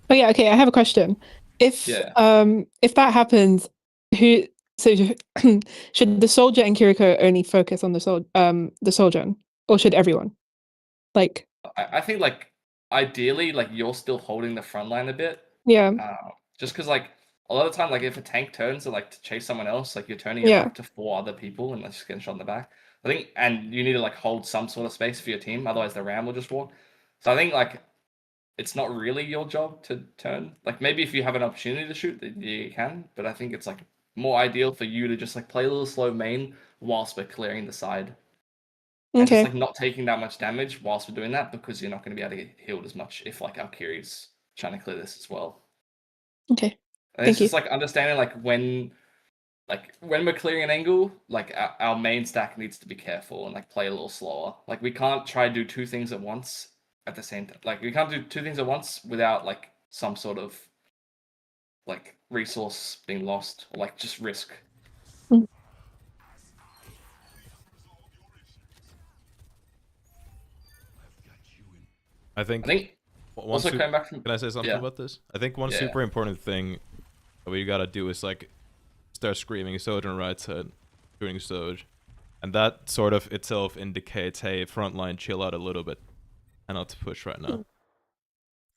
Oh yeah, okay, I have a question. If that happens, who should the soldier and Kiriko only focus on the soldier, or should everyone? Like,
I think like ideally like you're still holding the front line a bit.
yeah,
Just because like a lot of the time, like if a tank turns to like to chase someone else, like you're turning it
Yeah.
back to 4 other people and like just getting shot in the back. I think, and you need to like hold some sort of space for your team, otherwise the ram will just walk. So I think like it's not really your job to turn. Like maybe if you have an opportunity to shoot, you can. But I think it's like more ideal for you to just like play a little slow main whilst we're clearing the side. And just
okay,
like not taking that much damage whilst we're doing that, because you're not going to be able to get healed as much if like our Kiri's trying to clear this as well.
okay,
And
Thank
it's just
you.
like understanding like when we're clearing an angle, like our main stack needs to be careful and like play a little slower. Like we can't try to do 2 things at once at the same time. Like we can't do 2 things at once without like some sort of like resource being lost or like just risk.
I
I
think
think
one
also coming back from
Can I say something
yeah.
about this? I think one
Yeah.
super important thing that we gotta do is like start screaming Soj on right side doing Soj. And that sort of itself indicates, hey, frontline, chill out a little bit and not to push right now.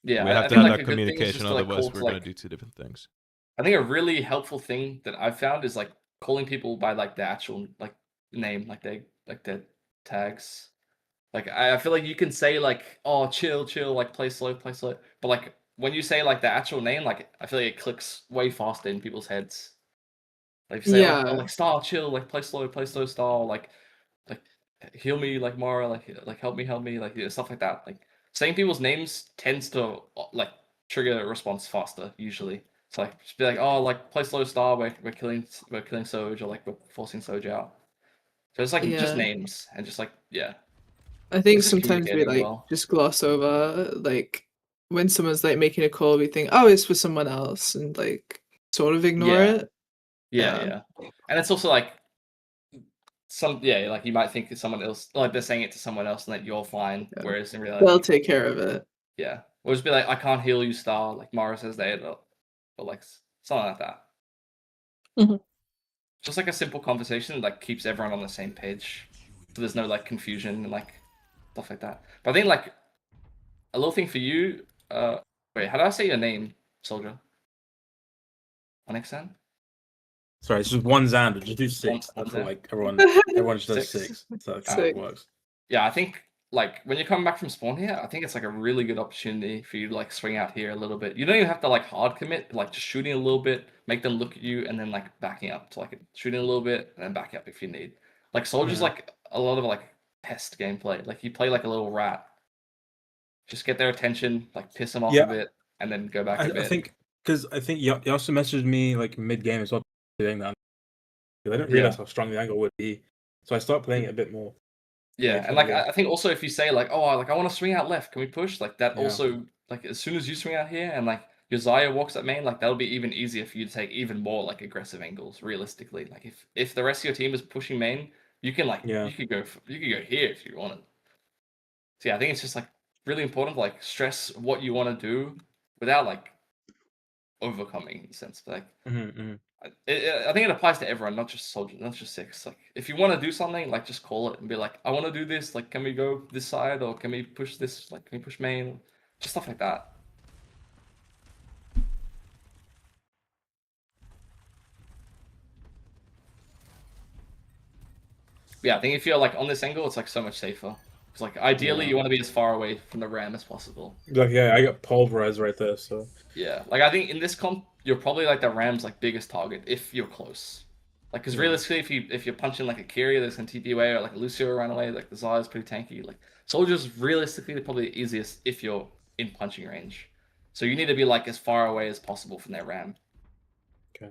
Yeah,
We
I
have to
think
have
like
that
a good thing is
communication,
just to, like,
otherwise
call
we're
to,
gonna
like,
do 2 different things.
I think a really helpful thing that I've found is like calling people by like the actual like name, like their tags. Like I feel like you can say like, oh, chill, like play slow, but like when you say like the actual name, like I feel like it clicks way faster in people's heads. Like if you say
Yeah.
like star, chill, like play slow, star, like heal me, like Mara, like help me, like stuff like that. Like saying people's names tends to like trigger a response faster usually. So like just be like, oh, like play slow star, we're killing Soj, or like we're forcing Soj out. So it's like just
Yeah.
names and just like
I think
it's just
sometimes we
communicating
like
well.
just gloss over like when someone's like making a call, we think, oh, it's for someone else, and like sort of ignore
Yeah.
it.
Yeah. And it's also like like you might think it's someone else, like they're saying it to someone else and that you're fine,
Yeah.
whereas in reality,
They'll take care of it.
yeah, or just be like, I can't heal you, star, like Mara says that, or like something like that.
Mhm.
Just like a simple conversation like keeps everyone on the same page, so there's no like confusion and like stuff like that. But I think like a little thing for you, wait, how do I say your name, soldier? Onyxan?
Sorry, it's just one Xander. Just do 6. I
One
feel
Xander.
like everyone just does 6. So that's how it
Six.
works.
Yeah, I think like when you come back from spawn here, I think it's like a really good opportunity for you to like swing out here a little bit. You don't even have to like hard commit, but, like just shooting a little bit, make them look at you, and then like backing up to like shooting a little bit and then back up if you need. Like Soldier's
Yeah.
like a lot of like pest gameplay. Like you play like a little rat. Just get their attention, like piss them off
Yeah,
a bit, and then go back a
I
bit.
think because I think you also messaged me like mid game as well doing that. I didn't
Yeah.
realize how strong the angle would be, so I started playing it a bit more.
Yeah, and like I think also if you say like, oh, like I want to swing out left, can we push? Like that
Yeah.
also, like as soon as you swing out here and like your Xayah walks at main, like that'll be even easier for you to take even more like aggressive angles. Realistically, like if the rest of your team is pushing main, you can like
Yeah.
you could go here if you wanted. So yeah, I think it's just like really important to like stress what you want to do without like overcoming in a sense. Like I think it applies to everyone, not just soldiers, not just six. Like if you want to do something, like just call it and be like, I want to do this. Like, can we go this side or can we push this? Like, can we push main? Just stuff like that. Yeah, I think if you're like on this angle, it's like so much safer. Because like ideally, you want to be as far away from the ram as possible.
Like yeah, I got pulverized right there. So
Yeah, like I think in this comp, you're probably like the ram's like biggest target if you're close. Like, because realistically, if you're punching like a Kyria that's can TP away or like a Lucio run away, like the Xayah is pretty tanky. Like soldiers, realistically, they're probably the easiest if you're in punching range. So you need to be like as far away as possible from their ram.
Okay.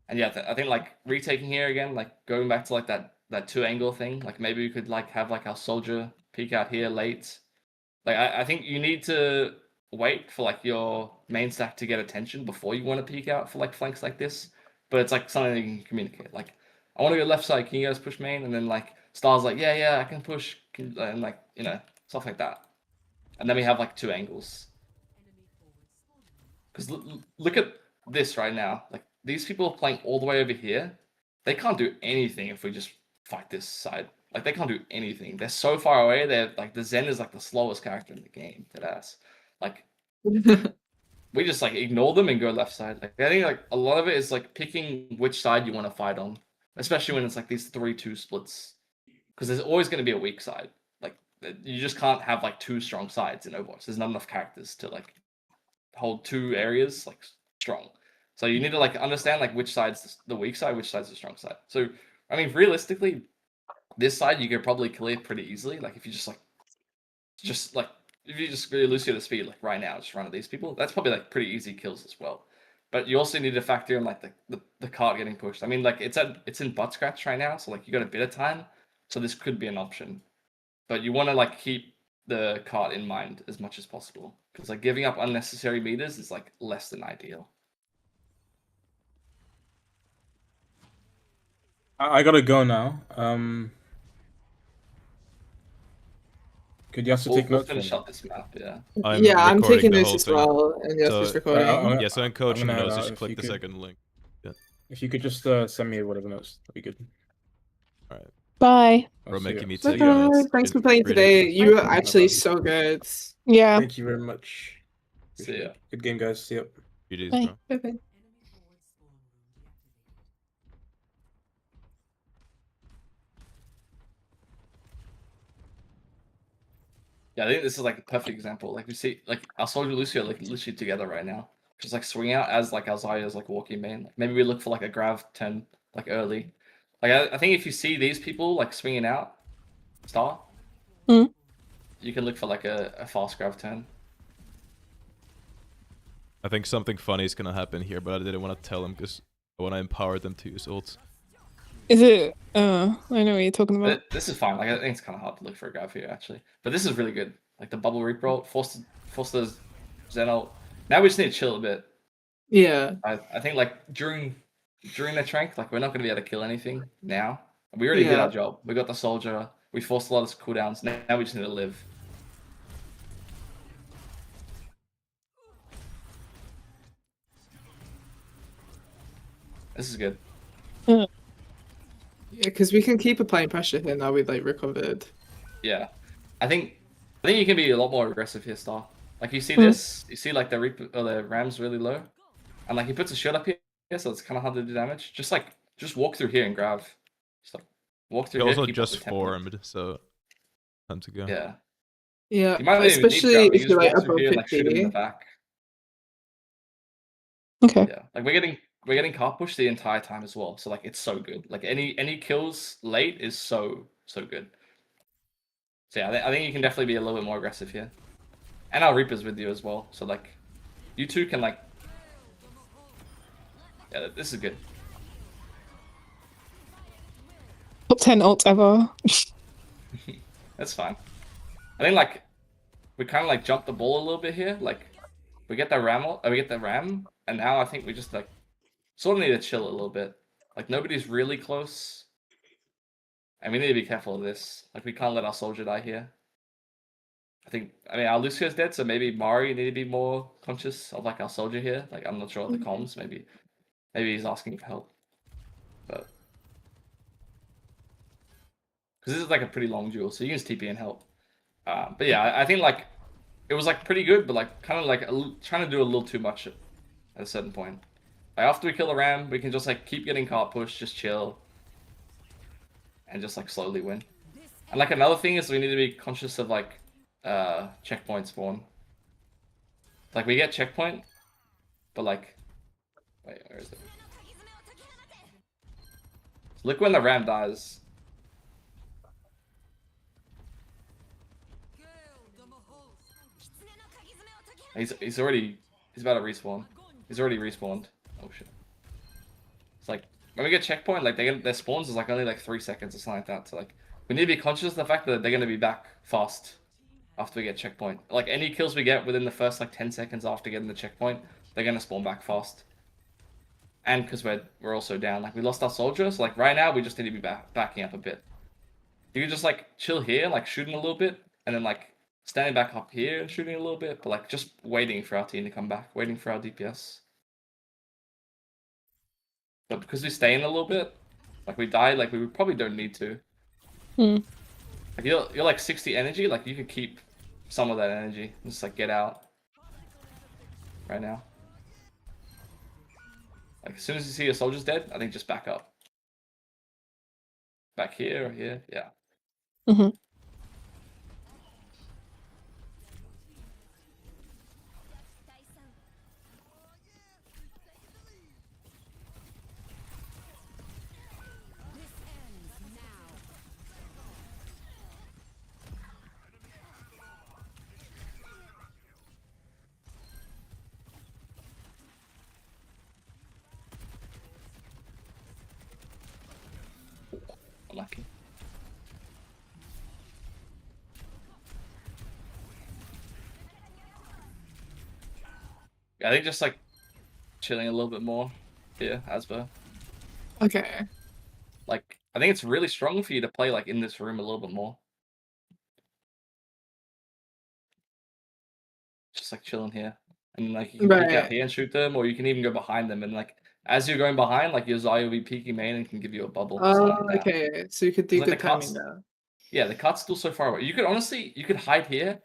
And yeah, I think like retaking here again, like going back to like that 2-angle thing. Like maybe we could like have like our soldier peek out here late. Like I think you need to wait for like your main stack to get attention before you want to peek out for like flanks like this. But it's like something that you can communicate. Like I want to go left side. Can you guys push main? And then like Star's like, yeah, I can push. And like stuff like that. And then we have like 2 angles. Because look at this right now. Like these people are playing all the way over here. They can't do anything if we just fight this side. Like they can't do anything. They're so far away. They're like the Zen is like the slowest character in the game. Deadass. Like we just like ignore them and go left side. Like I think like a lot of it is like picking which side you want to fight on, especially when it's like these 3-2 splits. Because there's always going to be a weak side. Like you just can't have like 2 strong sides in Overwatch. There's not enough characters to like hold 2 areas like strong. So you need to like understand like which side's the weak side, which side's the strong side. So I mean, realistically, this side you could probably clear pretty easily. Like if you just if you just really Lucio to speed like right now, just run at these people, that's probably like pretty easy kills as well. But you also need to factor in like the cart getting pushed. I mean, like it's in butt scratch right now, so like you got a bit of time, so this could be an option. But you want to like keep the cart in mind as much as possible because like giving up unnecessary meters is like less than ideal.
I gotta go now. Could you have to take
We'll
notes?
finish up this map, yeah.
I'm
I'm
recording
taking
the
notes
whole
as
thing.
well, and yes,
So-
just recording.
Yeah, so in coaching
gonna
notes,
head
just
out.
click
If
the
you could-
second link.
If you could just send me whatever notes, that'd be good.
Bye.
I'll
Bro,
see
making
ya.
me
Bye
take your notes.
Thanks for
It's
playing
pretty
today.
good.
You were actually so good.
Yeah.
Thank you very much.
See
Appreciate
ya.
it. Good game, guys. See ya.
GG's,
Bye.
bro.
Bye-bye.
Yeah, I think this is like a perfect example. Like we see, like our soldier Lucio like literally together right now, just like swing out as like our Xayah is like walking main. Like, maybe we look for like a grav turn like early. Like I think if you see these people like swinging out, Star, you can look for like a fast grav turn.
I think something funny is gonna happen here, but I didn't want to tell them because I want to empower them to use ults.
Is it? I know what you're talking about.
But this is fine. Like I think it's kind of hard to look for a grav here actually, but this is really good. Like the bubble reaper ult, force the Zen ult. Now we just need to chill a bit.
Yeah.
I think like during the trank, like we're not gonna be able to kill anything now. We already did
Yeah.
our job. We got the soldier. We forced a lot of cooldowns. Now we just need to live. This is good.
Yeah, because we can keep applying pressure here now we've like recovered.
Yeah, I think you can be a lot more aggressive here, Star. Like you see this, you see like the Reaper or the Ram's really low, and like he puts a shield up here, so it's kind of hard to do damage. Just walk through here and grab. Just like walk through
He
here.
also
keep up
just
the tempo.
formed, so time to go.
Yeah.
Yeah,
You might not even need
especially
grab. You
if
just
you're like
walk through
above
here and like shoot him in
50.
the back.
Okay.
Yeah, like we're getting car push the entire time as well. So like it's so good. Like any kills late is so good. So yeah, I think you can definitely be a little bit more aggressive here. And our Reaper's with you as well. So like you two can like this is good.
top 10 ult ever.
That's fine. I think like we kind of like jumped the ball a little bit here. Like we get the ram, and now I think we just like sort of need to chill a little bit. Like nobody's really close, and we need to be careful of this. Like we can't let our soldier die here. I mean our Lucio's dead, so maybe Mari need to be more conscious of like our soldier here. Like I'm not sure of the comms. Maybe he's asking for help, but because this is like a pretty long duel, so you can just TP and help. But yeah, I think like it was like pretty good, but like kind of like trying to do a little too much at a certain point. Like after we kill a ram, we can just like keep getting cart push, just chill, and just like slowly win. And like another thing is we need to be conscious of like checkpoint spawn. Like we get checkpoint, but like wait, where is it? Look when the ram dies. He's about to respawn. He's already respawned. Oh shit. It's like when we get checkpoint, like their spawns is like only like 3 seconds or something like that. So like we need to be conscious of the fact that they're gonna be back fast after we get checkpoint. Like any kills we get within the first like 10 seconds after getting the checkpoint, they're gonna spawn back fast. And because we're also down, like we lost our soldier, so like right now we just need to be backing up a bit. You can just like chill here, like shooting a little bit, and then like standing back up here and shooting a little bit, but like just waiting for our team to come back, waiting for our DPS. But because we stay in a little bit, like we die, like we probably don't need to. Like you're like 60 energy, like you could keep some of that energy and just like get out right now. Like as soon as you see your soldier's dead, I think just back up. Back here or here, yeah. Unlucky. Yeah, I think just like chilling a little bit more here, Asper.
Okay.
Like I think it's really strong for you to play like in this room a little bit more. Just like chilling here. And like you can peek out here and shoot them, or you can even go behind them and like as you're going behind, like your Zaya will be peeking main and can give you a bubble.
Oh,
like
okay. So you could do
like
good timing now.
Yeah, the cart's still so far away. You could honestly, you could hide here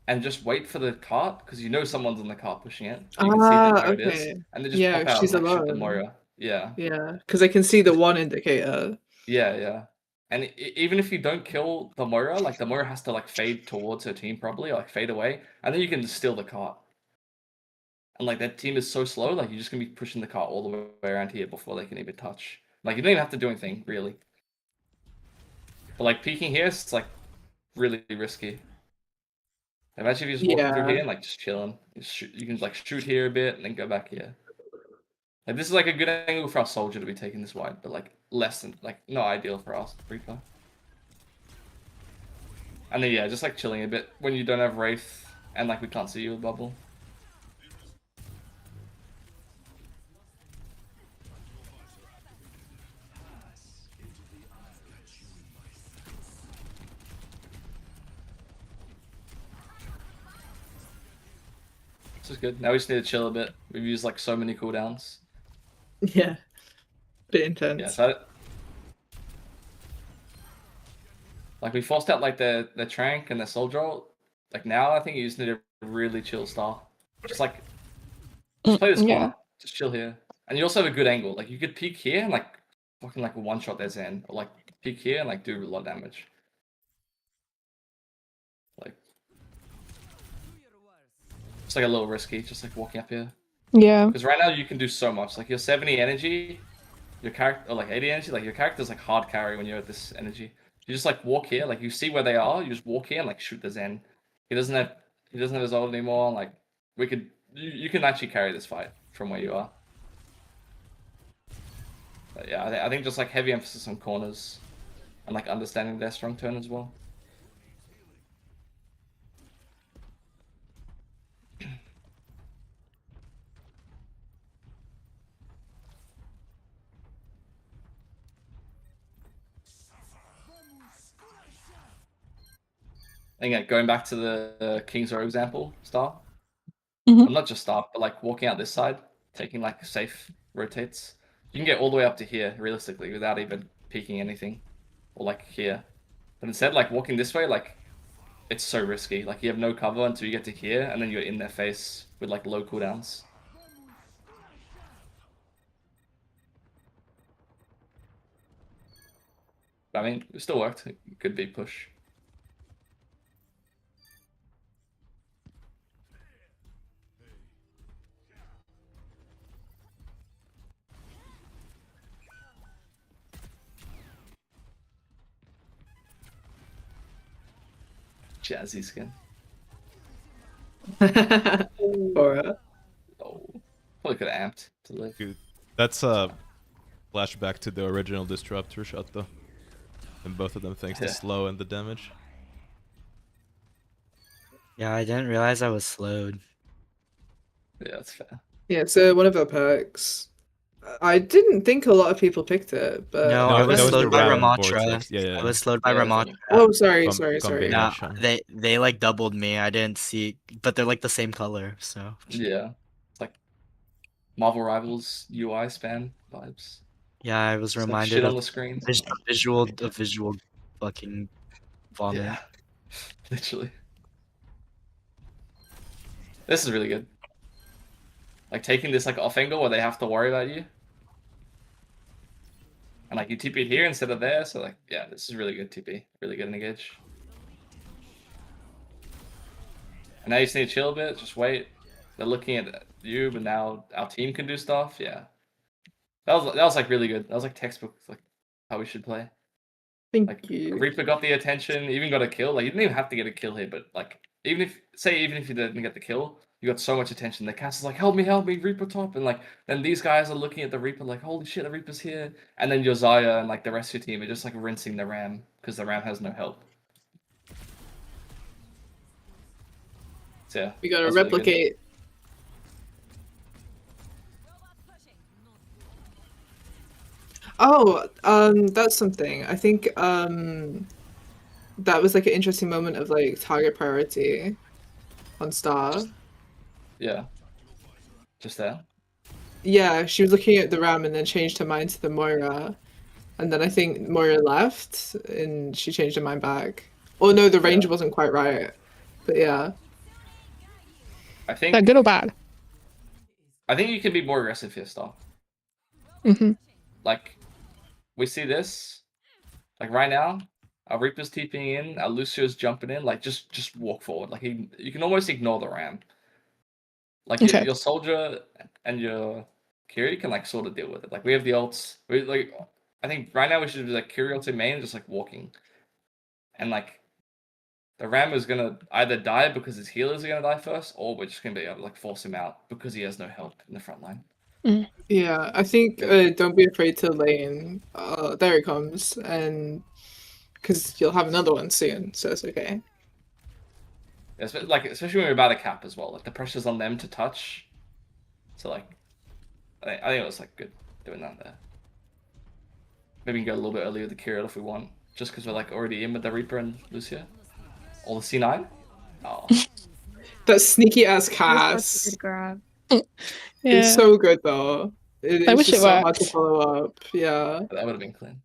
and just wait for the cart because you know someone's on the cart pushing it. You can see that it is, and then just pop out
she's
and like, shoot the
alone.
Moira. Yeah.
Yeah, because I can see the one indicator.
Yeah. And even if you don't kill the Moira, like the Moira has to like fade towards her team probably, or like fade away, and then you can steal the cart. And like that team is so slow, like you're just gonna be pushing the cart all the way around here before they can even touch. Like you don't even have to do anything really. But like peeking here, it's like really risky. Imagine if you just walking through here and like just chilling. You can like shoot here a bit and then go back here. Like this is like a good angle for our soldier to be taking this wide, but like less than like not ideal for us Reaper. And then yeah, just like chilling a bit when you don't have Wraith and like we can't see you with bubble. This is good. Now we just need to chill a bit. We've used like so many cooldowns.
Yeah. Bit intense.
Yeah, so like we forced out like the Trank and the Soldier. Like now I think you just need a really chill style. Just like just play this corner. Just chill here. And you also have a good angle. Like you could peek here and like fucking like one shot their Zen. Or like peek here and like do a lot of damage. Like it's like a little risky, just like walking up here.
Yeah.
Because right now you can do so much. Like you're 70 energy, your character, or like 80 energy, like your character's like hard carry when you're at this energy. You just like walk here, like you see where they are, you just walk here and like shoot the Zen. He doesn't have his ult anymore. Like you can actually carry this fight from where you are. But yeah, I think just like heavy emphasis on corners. and like understanding their strong turn as well. And yeah, going back to the King's Row example, Star.
Mhm.
I'm not just Star, but like walking out this side, taking like safe rotates. You can get all the way up to here realistically without even peeking anything, or like here. But instead, like walking this way, like it's so risky. Like you have no cover until you get to here, and then you're in their face with like low cooldowns. But, I mean, it still worked. Good big push. Jazzy skin.
Aura.
Oh, probably could have amped to live.
Dude, that's a flashback to the original Disruptor shot, though. And both of them thanks to
Yeah.
slow and the damage.
Yeah, I didn't realize I was slowed.
Yeah, that's fair.
Yeah, so one of our perks. I didn't think a lot of people picked it, but
No,
No,
I
that
was
was the
slowed by
Ram
Ramatra.
vortex. Yeah, yeah.
I was slowed by
Yeah, that's
Ramatra.
like-
oh, sorry,
Com-
sorry.
Nah,
combination.
they like doubled me. I didn't see, but they're like the same color. So
Yeah, it's like Marvel Rivals UI span vibes.
yeah, I was
It's like
reminded
shit on
of
the screen.
visual fucking vomit.
Yeah, literally. This is really good. Like taking this like off angle where they have to worry about you. And like you TP here instead of there, so like yeah, this is really good TP. Really good engage. And now you just need to chill a bit, just wait. They're looking at you, but now our team can do stuff. Yeah. That was like really good. That was like textbook like how we should play.
Thank
Like
you.
Reaper got the attention, even got a kill. Like you didn't even have to get a kill here, but like even if you didn't get the kill, you got so much attention. The cast is like, help me, Reaper top, and like then these guys are looking at the Reaper like, holy shit, the Reaper's here. And then Josiah and like the rest of your team are just like rinsing the Ram because the Ram has no help. So yeah,
We gotta
that's really good.
replicate. Oh, that's something. I think that was like an interesting moment of like target priority on Star.
Yeah. Just there.
Yeah, she was looking at the Ram and then changed her mind to the Moira. And then I think Moira left and she changed her mind back. Oh no, the range
Yeah.
wasn't quite right. But yeah.
I
Is
think
that good or bad?
you can be more aggressive here, Star.
Hmm.
Like, we see this. Like right now, our Reaper's TPing in, our Lucio's jumping in. Like, just walk forward. Like, you can almost ignore the Ram. Like,
Okay.
your Soldier and your Kiri can, like, sort of deal with it. Like, we have the ults. I think right now we should be, like, Kiri ulti main and just, like, walking. And, like, the Ram is gonna either die because his healers are gonna die first, or we're just gonna be able to, like, force him out because he has no help in the front line.
Yeah, I think don't be afraid to lane. There he comes, and because you'll have another one soon, so it's okay.
Like, especially when we're about to cap as well. Like, the pressure's on them to touch. So, like, I think it was, like, good doing that there. Maybe we can go a little bit earlier with the Kirill if we want. Just because we're, like, already in with the Reaper and Lucia. Or the C9? Oh.
That sneaky ass
That's a
cast.
good grab.
Yeah.
It's so good though. It's
I wish
just
it
so hard to
worked.
follow up. Yeah.
That would have been clean.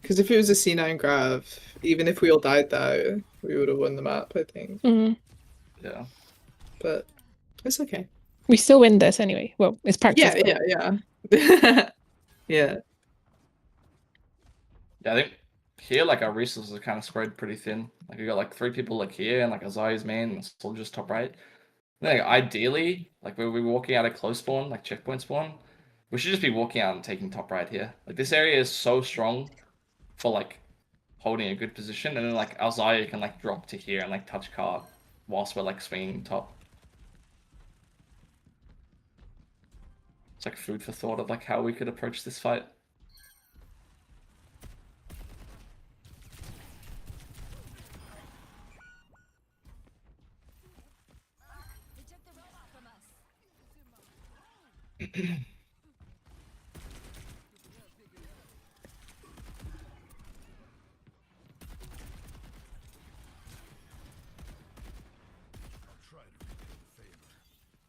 Because if it was a C9 grab, even if we all died though, we would have won the map, I think.
Mhm.
Yeah.
But it's okay.
We still win this anyway. Well, it's practice.
Yeah,
but-
yeah. Yeah.
Yeah, I think here, like, our resources are kind of spread pretty thin. Like, we got, like, 3 people, like, here, and, like, Azaya's main, and Soldier's top right. I think, ideally, like, we're walking out of close spawn, like, checkpoint spawn, we should just be walking out and taking top right here. Like, this area is so strong for, like, holding a good position, and then, like, Azaya can, like, drop to here and, like, touch card whilst we're, like, swinging top. It's like food for thought of like how we could approach this fight.
Eject the robot from us.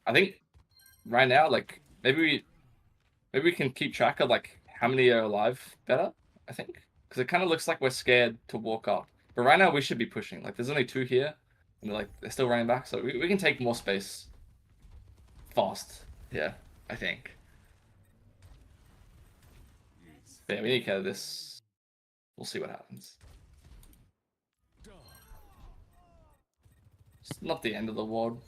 I think right now, like maybe we can keep track of like how many are alive better. I think because it kind of looks like we're scared to walk up, but right now we should be pushing. Like there's only 2 here, and they're still running back, so we can take more space fast. Yeah, I think. But yeah, we need to carry this. We'll see what happens. It's not the end of the world.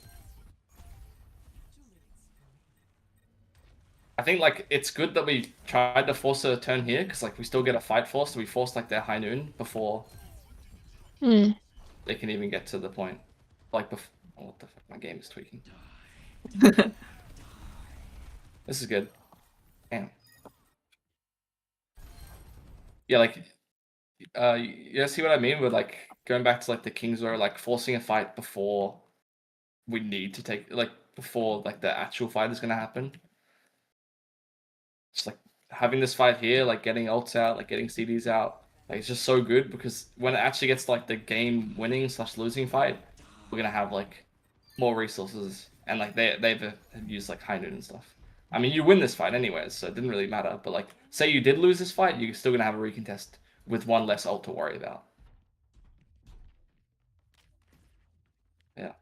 I think like it's good that we tried to force a turn here because like we still get a fight force. So we forced like their high noon before they can even get to the point. Like before, oh, what the fuck? My game is tweaking. This is good. Damn. Yeah, like you see what I mean with like going back to like the Kings or like forcing a fight before we need to take like before like the actual fight is gonna happen. Just like having this fight here, like getting ults out, like getting CDs out, like it's just so good because when it actually gets to, like the game winning / losing fight, we're gonna have like more resources and like they've used like high noon and stuff. I mean, you win this fight anyways, so it didn't really matter. But like, say you did lose this fight, you're still gonna have a recontest with 1 less ult to worry about. Yeah.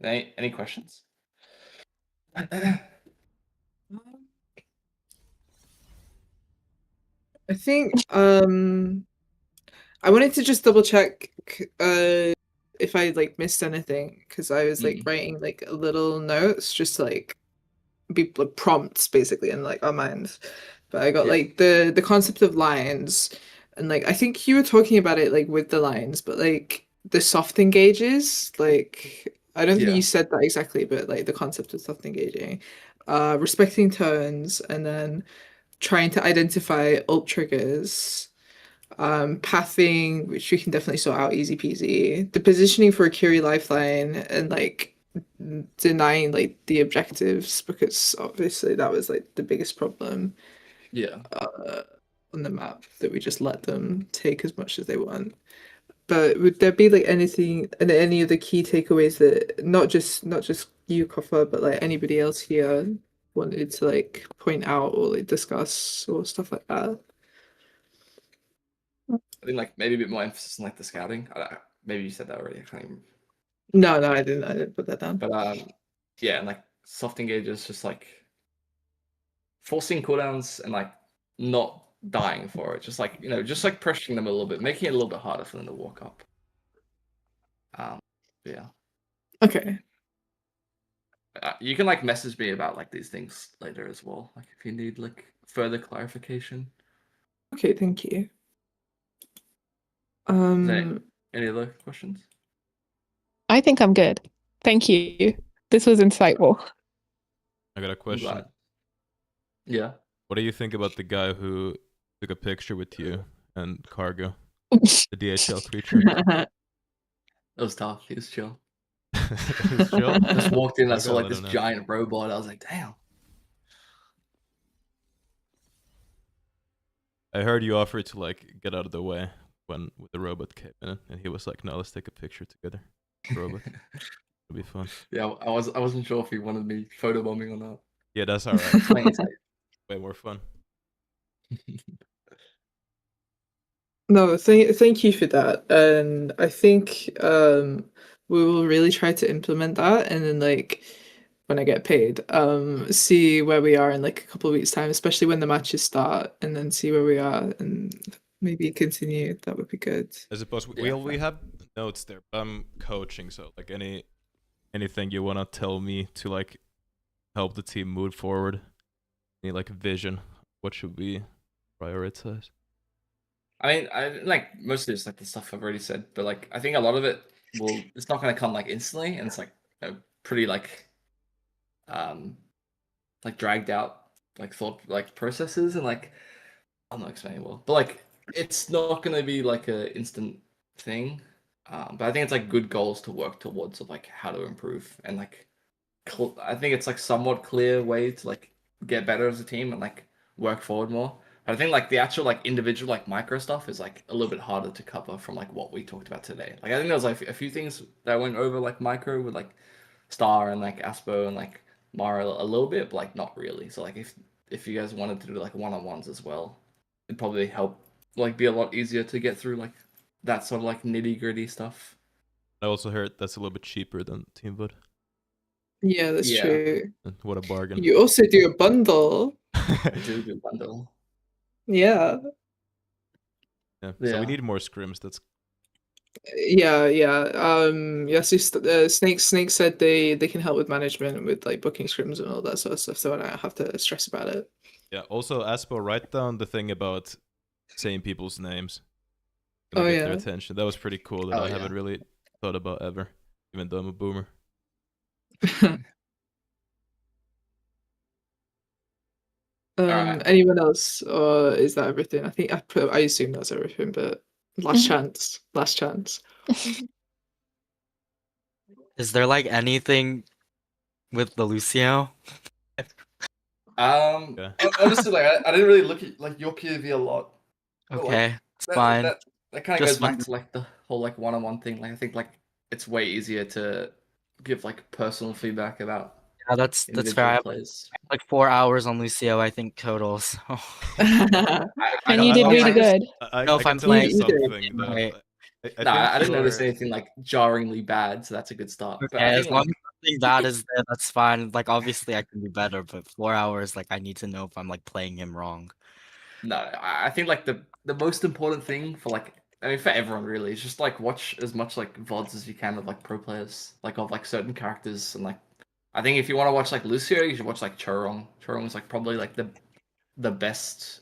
Any questions?
I think I wanted to just double check if I like missed anything because I was like writing like little notes just to, like be like, prompts basically in like our minds. But I got like the concept of lines and like I think you were talking about it like with the lines, but like the soft engages, like I don't think you said that exactly, but like the concept of soft engaging, respecting turns, and then trying to identify ult triggers, pathing, which we can definitely sort out easy peasy, the positioning for a Curie lifeline, and like denying like the objectives because obviously that was like the biggest problem on the map, that we just let them take as much as they want. But would there be like anything and any of the key takeaways that not just you, cuFFa, but like anybody else here wanted to like point out or like discuss or stuff like that?
I think like maybe a bit more emphasis on like the scouting. Maybe you said that already. I can't even.
No, I didn't put that down.
But yeah, and like soft engages, just like forcing cooldowns and like not dying for it. Just like just like pressuring them a little bit, making it a little bit harder for them to walk up. Yeah.
Okay.
You can like message me about like these things later as well, like if you need like further clarification.
Okay, thank you.
Any other questions?
I think I'm good. Thank you. This was insightful.
I got a question.
Yeah.
What do you think about the guy who took a picture with you and Cargo, the DHL creature?
It was tough. He was chill.
It was chill?
Just walked in, I
Okay,
saw like
let
this
him know.
giant robot. I was like, damn.
I heard you offered to like get out of the way when the robot came in, and he was like, "No, let's take a picture together." Robot, it'll be fun.
Yeah, I wasn't sure if he wanted me photobombing or not.
Yeah, that's all right.
It's
Way more fun.
No, thank you for that. And I think we will really try to implement that, and then like when I get paid, see where we are in like a couple of weeks' time, especially when the matches start, and then see where we are and maybe continue. That would be good.
I suppose we have notes there, but I'm coaching, so like anything you wanna tell me to like help the team move forward? Any like vision? What should we prioritize?
I mean, I like most of it's like the stuff I've already said, but like I think a lot of it it's not gonna come like instantly, and it's like pretty like like dragged out like thought like processes and like I'm not explaining well, but like it's not gonna be like a instant thing. But I think it's like good goals to work towards of like how to improve and like I think it's like somewhat clear way to like get better as a team and like work forward more. But I think like the actual like individual like micro stuff is like a little bit harder to cover from like what we talked about today. Like I think there was like a few things that went over like micro with like Star and like Aspo and like Mara a little bit, but like not really. So like if you guys wanted to do like one-on-ones as well, it'd probably help like be a lot easier to get through like that sort of like nitty-gritty stuff.
I also heard that's a little bit cheaper than Teamwood.
Yeah, that's
Yeah.
true.
What a bargain.
You also do a bundle.
I do a good bundle.
Yeah.
So
Yeah.
we need more scrims. That's
Yeah. Yes, Snake said they can help with management with like booking scrims and all that sort of stuff, so I don't have to stress about it.
yeah. Also, Aspo, write down the thing about saying people's names.
Oh,
Get
yeah.
their attention. That was pretty cool that
Oh,
I
yeah.
haven't really thought about ever, even though I'm a boomer.
Alright.
Anyone else, or is that everything? I think I assume that's everything, but last chance.
Is there like anything with the Lucio?
Yeah.
Honestly, like I didn't really look at like your POV a lot. But, like,
Okay, it's fine.
That kind of
Just
goes back
fine.
to like the whole like one-on-one thing. Like I think like it's way easier to give like personal feedback about
Yeah, that's fair. I
individual
have
plays.
like 4 hours on Lucio, I think total. So
And you
don't
did
know
really
if I-
good.
I
know if
can
I'm
tell you
playing- You did.
something though.
Right.
I didn't notice
you're-
anything like jarringly bad, so that's a good start. But
okay,
I
as
think
long
like,
as something bad is there, that's fine. Like obviously I can do better, but 4 hours, like I need to know if I'm like playing him wrong.
no, I think like the most important thing for like I mean for everyone really is just like watch as much like VODs as you can of like pro players, like of like certain characters and like I think if you want to watch like Lucio, you should watch like Chorong. Chorong is like probably like the best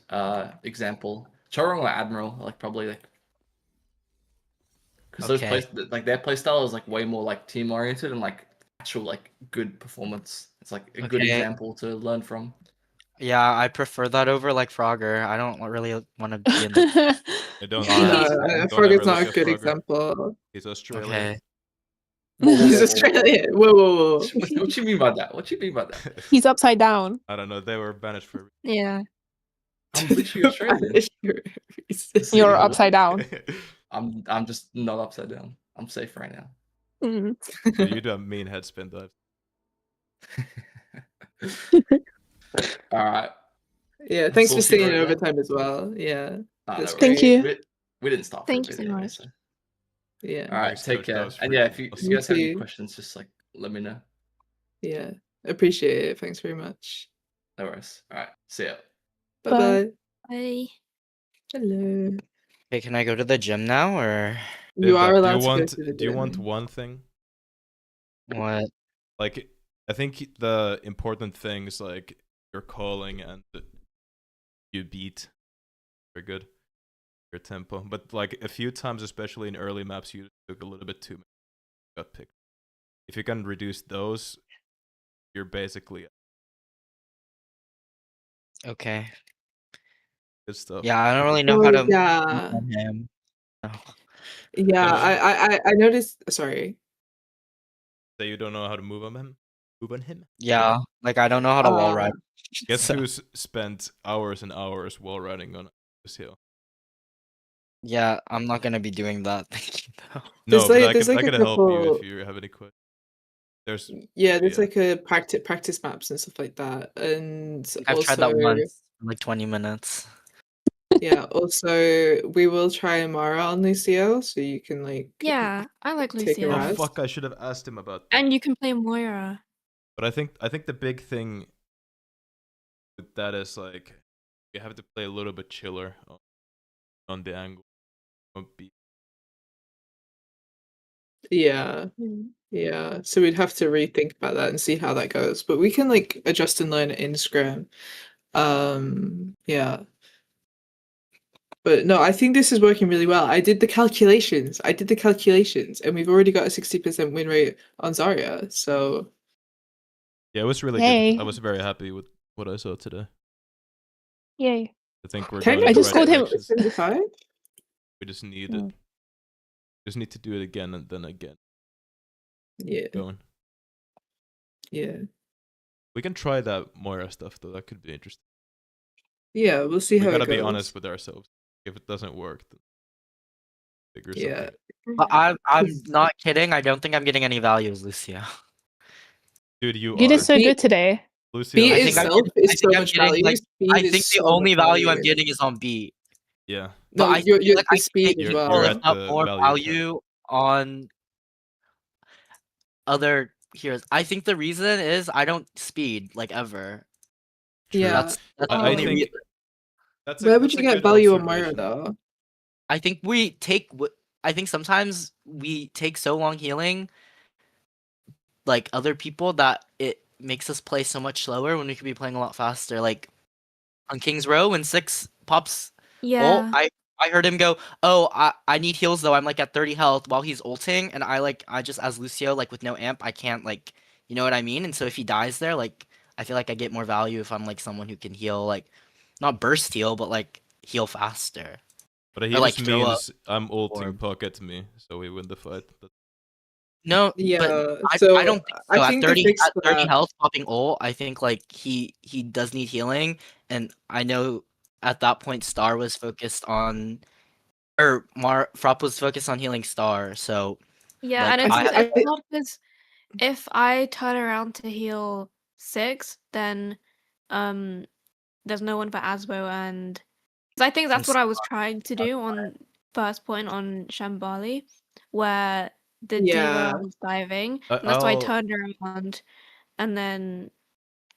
example. Chorong or Admiral, like probably like because those
Okay.
plays like their playstyle is like way more like team oriented and like actual like good performance. It's like a good
Okay.
example to learn from.
Yeah, I prefer that over like Frogger. I don't really want to be in the
I don't.
No,
don't
Frog
ever
is not
look
a
at
good
Frogger.
example.
He's Australian.
Okay.
He's Australian. Whoa.
What you mean by that? What you mean by that?
He's upside down.
I don't know. They were banished for.
Yeah.
I'm literally Australian.
You're upside down.
I'm just not upside down. I'm safe right now.
Mm.
You do a mean head spin dive.
All right.
Yeah, thanks for
Saucy
staying in
right now.
overtime as well. Yeah,
That's
Thank you.
We didn't stop.
Thank
for a
you
bit
so
anyway,
much.
so-
yeah,
All right,
Thanks,
take
Coach. That
care.
was
And
freaking
yeah, if you
awesome.
guys have any
You too.
questions, just like let me know.
yeah. Appreciate it. Thanks very much.
No worries. All right. See ya.
Bye
Bye.
bye.
Bye.
Hello.
Okay, can I go to the gym now or
You are
Do
allowed
you
to go
want?
to the
Do you want
gym.
one thing?
what?
Like, I think the important things like your calling and you beat are good. Your tempo, but like a few times, especially in early maps, you took a little bit too many gut pick. If you can reduce those, you're basically
Okay.
good stuff.
Yeah, I don't really know how
Oh,
to
yeah.
on him. No.
Yeah,
Yeah.
I noticed. Sorry.
Say you don't know how to move on him. Move on him.
Yeah, like I don't know how to wall ride.
Guess
So-
who's spent hours and hours wall riding on this hill?
Yeah, I'm not gonna be doing that. Thank you though.
No,
There's
but
like-
I
there's
can,
like
I
a
can help you
couple-
if you have any questions. There's
Yeah, there's
Yeah.
like a practice maps and stuff like that, and
I've
also,
tried that once, for like 20 minutes.
yeah. Also, we will try Amara on Lucio, so you can like.
Yeah, I like
Take a
Lucio.
ride.
oh fuck! I should have asked him about that.
And you can play Moira.
But I think the big thing with that is like you have to play a little bit chiller on the angle. Don't be-
Yeah, yeah. So we'd have to rethink about that and see how that goes. But we can like adjust and learn it in Scrum. Yeah. But no, I think this is working really well. I did the calculations, and we've already got a 60% win rate on Zarya. So
Yeah, it was really
Yay.
good. I was very happy with what I saw today.
Yay.
I think we're
Can
going
you
in the
just
right
called him-
directions.
75?
We just need
Hmm.
it. Just need to do it again and then again.
Yeah,
Going.
yeah.
We can try that Moira stuff though. That could be interesting.
Yeah, we'll see
We
how
gotta
it goes.
be honest with ourselves. If it doesn't work, then figure
Yeah.
something.
But I'm not kidding. I don't think I'm getting any value as Lucio.
Dude, you
You
are.
did so
Beat-
good today.
Lucio,
Beat
I think I'm
itself
getting-
is so much
getting,
value.
like,
Speed
I
is
think the
so
only
much
value I'm
value.
getting is on beat.
yeah.
No,
But I
you're
feel like
the
I
speed
can
as
You're
well.
at
lift up
the
more
value cap.
value on other heroes. I think the reason is I don't speed like ever.
Yeah.
That's the
I
only
think
reason.
Where would
that's
you
a
get
good
value on Moira
observation.
though?
I think we take. I think sometimes we take so long healing, like other people, that it makes us play so much slower when we could be playing a lot faster. Like on King's Row, when 6 pops
Yeah.
ult, I heard him go, "Oh, I need heals though. I'm like at 30 health while he's ulting, and I just as Lucio like with no amp, I can't like, you know what I mean? And so if he dies there, like I feel like I get more value if I'm like someone who can heal, like not burst heal, but like heal faster.
But he
Or, like,
just
throw
means I'm ulting
orb.
pocket me, so we win the fight.
No,
Yeah.
but
So
I don't think so.
I
At
think the
30
fix
at
for
30
that.
health popping ult, I think like he does need healing, and I know at that point Star was focused on, or Frop was focused on healing Star, so
Yeah,
like,
and
I
it's,
think-
it's not because if I turn around to heal 6, then there's no one for Asbo, and 'cause I think that's what I was trying to do on first point on Shambali, where the
Yeah.
D.Va was diving, and that's why I turned around, and then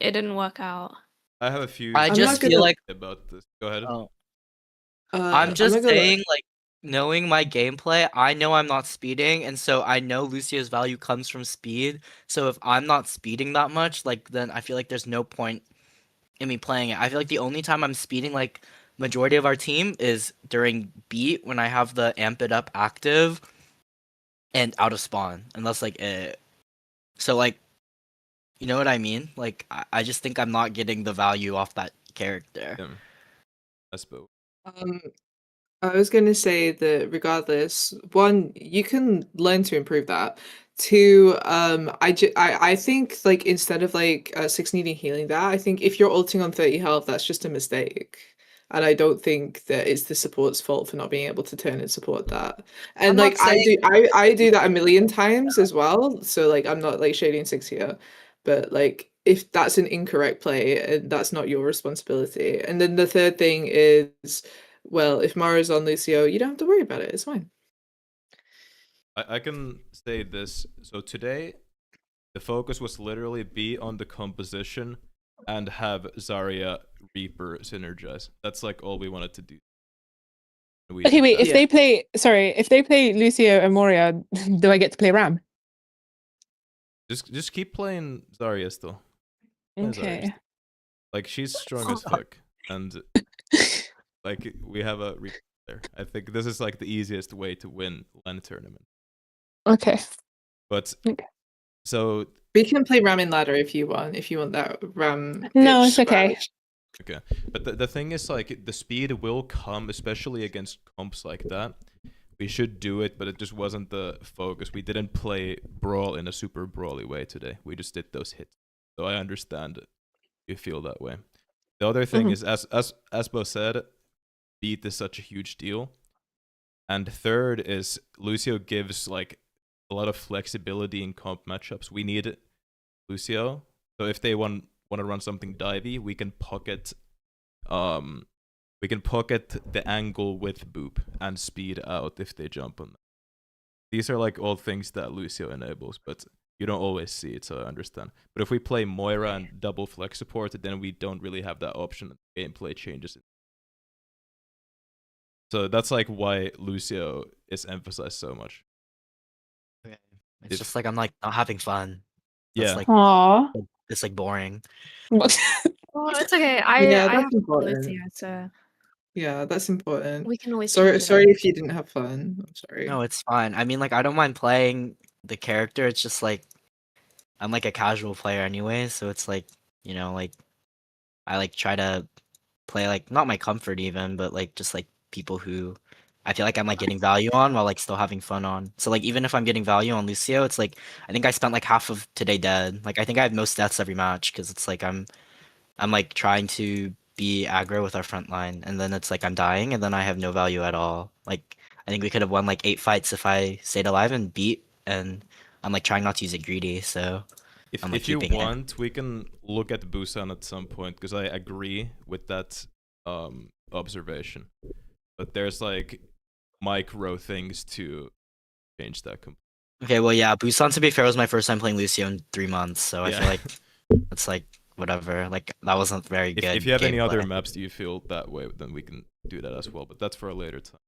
it didn't work out.
I have a few
I
I'm
just
not
feel
gonna-
like
about this. Go ahead.
I'm
I'm
just
not gonna-
saying, like, knowing my gameplay, I know I'm not speeding, and so I know Lucio's value comes from speed. So if I'm not speeding that much, like, then I feel like there's no point in me playing it. I feel like the only time I'm speeding, like, majority of our team is during beat when I have the amp it up active and out of spawn, and that's like it. So like, you know what I mean? Like, I just think I'm not getting the value off that character.
Yeah. I suppose.
I was going to say that regardless, one, you can learn to improve that. Two, I think like instead of like 6 needing healing that, I think if you're ulting on 30 health, that's just a mistake. And I don't think that it's the support's fault for not being able to turn and support that. And
I'm
like
not saying-
I do that a million times as well. So like I'm not like shading 6 here, but like if that's an incorrect play, and that's not your responsibility. And then the third thing is, well, if Mara's on Lucio, you don't have to worry about it. It's fine.
I can say this. So today, the focus was literally be on the composition and have Zarya Reaper synergize. That's like all we wanted to do. We
Okay,
did
wait.
that.
If they play, sorry, if they play Lucio and Moria, do I get to play Ram?
Just keep playing Zarya still. Play Zarya
Okay.
still. Like she's strong as fuck, and like we have a Reaper there. I think this is like the easiest way to win LAN tournament.
Okay.
But
Okay.
so
We can play Ram in ladder if you want. If you want that Ram.
No,
bitch
it's okay.
squash.
okay, but the thing is like the speed will come, especially against comps like that. We should do it, but it just wasn't the focus. We didn't play Brawl in a super brawly way today. We just did those hits. So I understand you feel that way. The other thing is, as Bo said, beat is such a huge deal. And third is Lucio gives like a lot of flexibility in comp matchups. We need Lucio. So if they want to run something divey, we can pocket the angle with boop and speed out if they jump on that. These are like all things that Lucio enables, but you don't always see it, so I understand. But if we play Moira and double flex support, then we don't really have that option. Gameplay changes. So that's like why Lucio is emphasized so much.
It's
If-
just like I'm like not having fun. That's
Yeah.
like
Aww.
it's like boring.
Oh, it's okay. I
Yeah,
I
that's
have
important.
Lucio, so
Yeah, that's important.
we can always.
Sorry,
change it
sorry
up.
if you didn't have fun. I'm sorry.
No, it's fine. I mean, like I don't mind playing the character. It's just like I'm like a casual player anyway, so it's like, you know, like I like try to play like not my comfort even, but like just like people who I feel like I'm like getting value on while like still having fun on. So like even if I'm getting value on Lucio, it's like I think I spent like half of today dead. Like I think I have most deaths every match because it's like I'm like trying to be aggro with our front line, and then it's like I'm dying, and then I have no value at all. Like I think we could have won like 8 fights if I stayed alive and beat, and I'm like trying not to use it greedy, so I'm like
If you
keeping it.
want, we can look at Busan at some point because I agree with that observation. But there's like micro things to change that.
Okay, well yeah, Busan to be fair was my first time playing Lucio in 3 months, so I
Yeah.
feel like it's like whatever. Like that wasn't very good.
If you have any other
gameplay.
maps that you feel that way, then we can do that as well. But that's for a later time.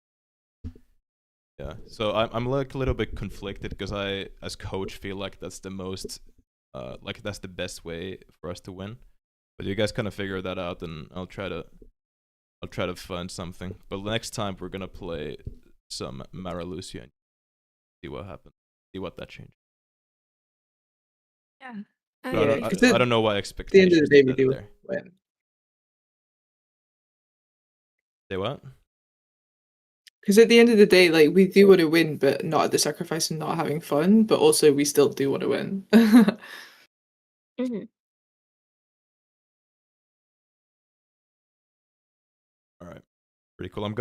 Yeah. So I'm like a little bit conflicted because I, as coach, feel like that's the most, like that's the best way for us to win. But you guys kind of figure that out, and I'll try to find something. But next time we're gonna play some Mara Lucia and see what happens. See what that changes.
Yeah.
But I don't,
Yeah,
I don't know why
At the end of
expectations
the day, we
set
do
there.
win.
Say what?
Because at the end of the day, like we do want to win, but not at the sacrifice of not having fun. But also, we still do want to win.
Mhm.
All right. Pretty cool. I'm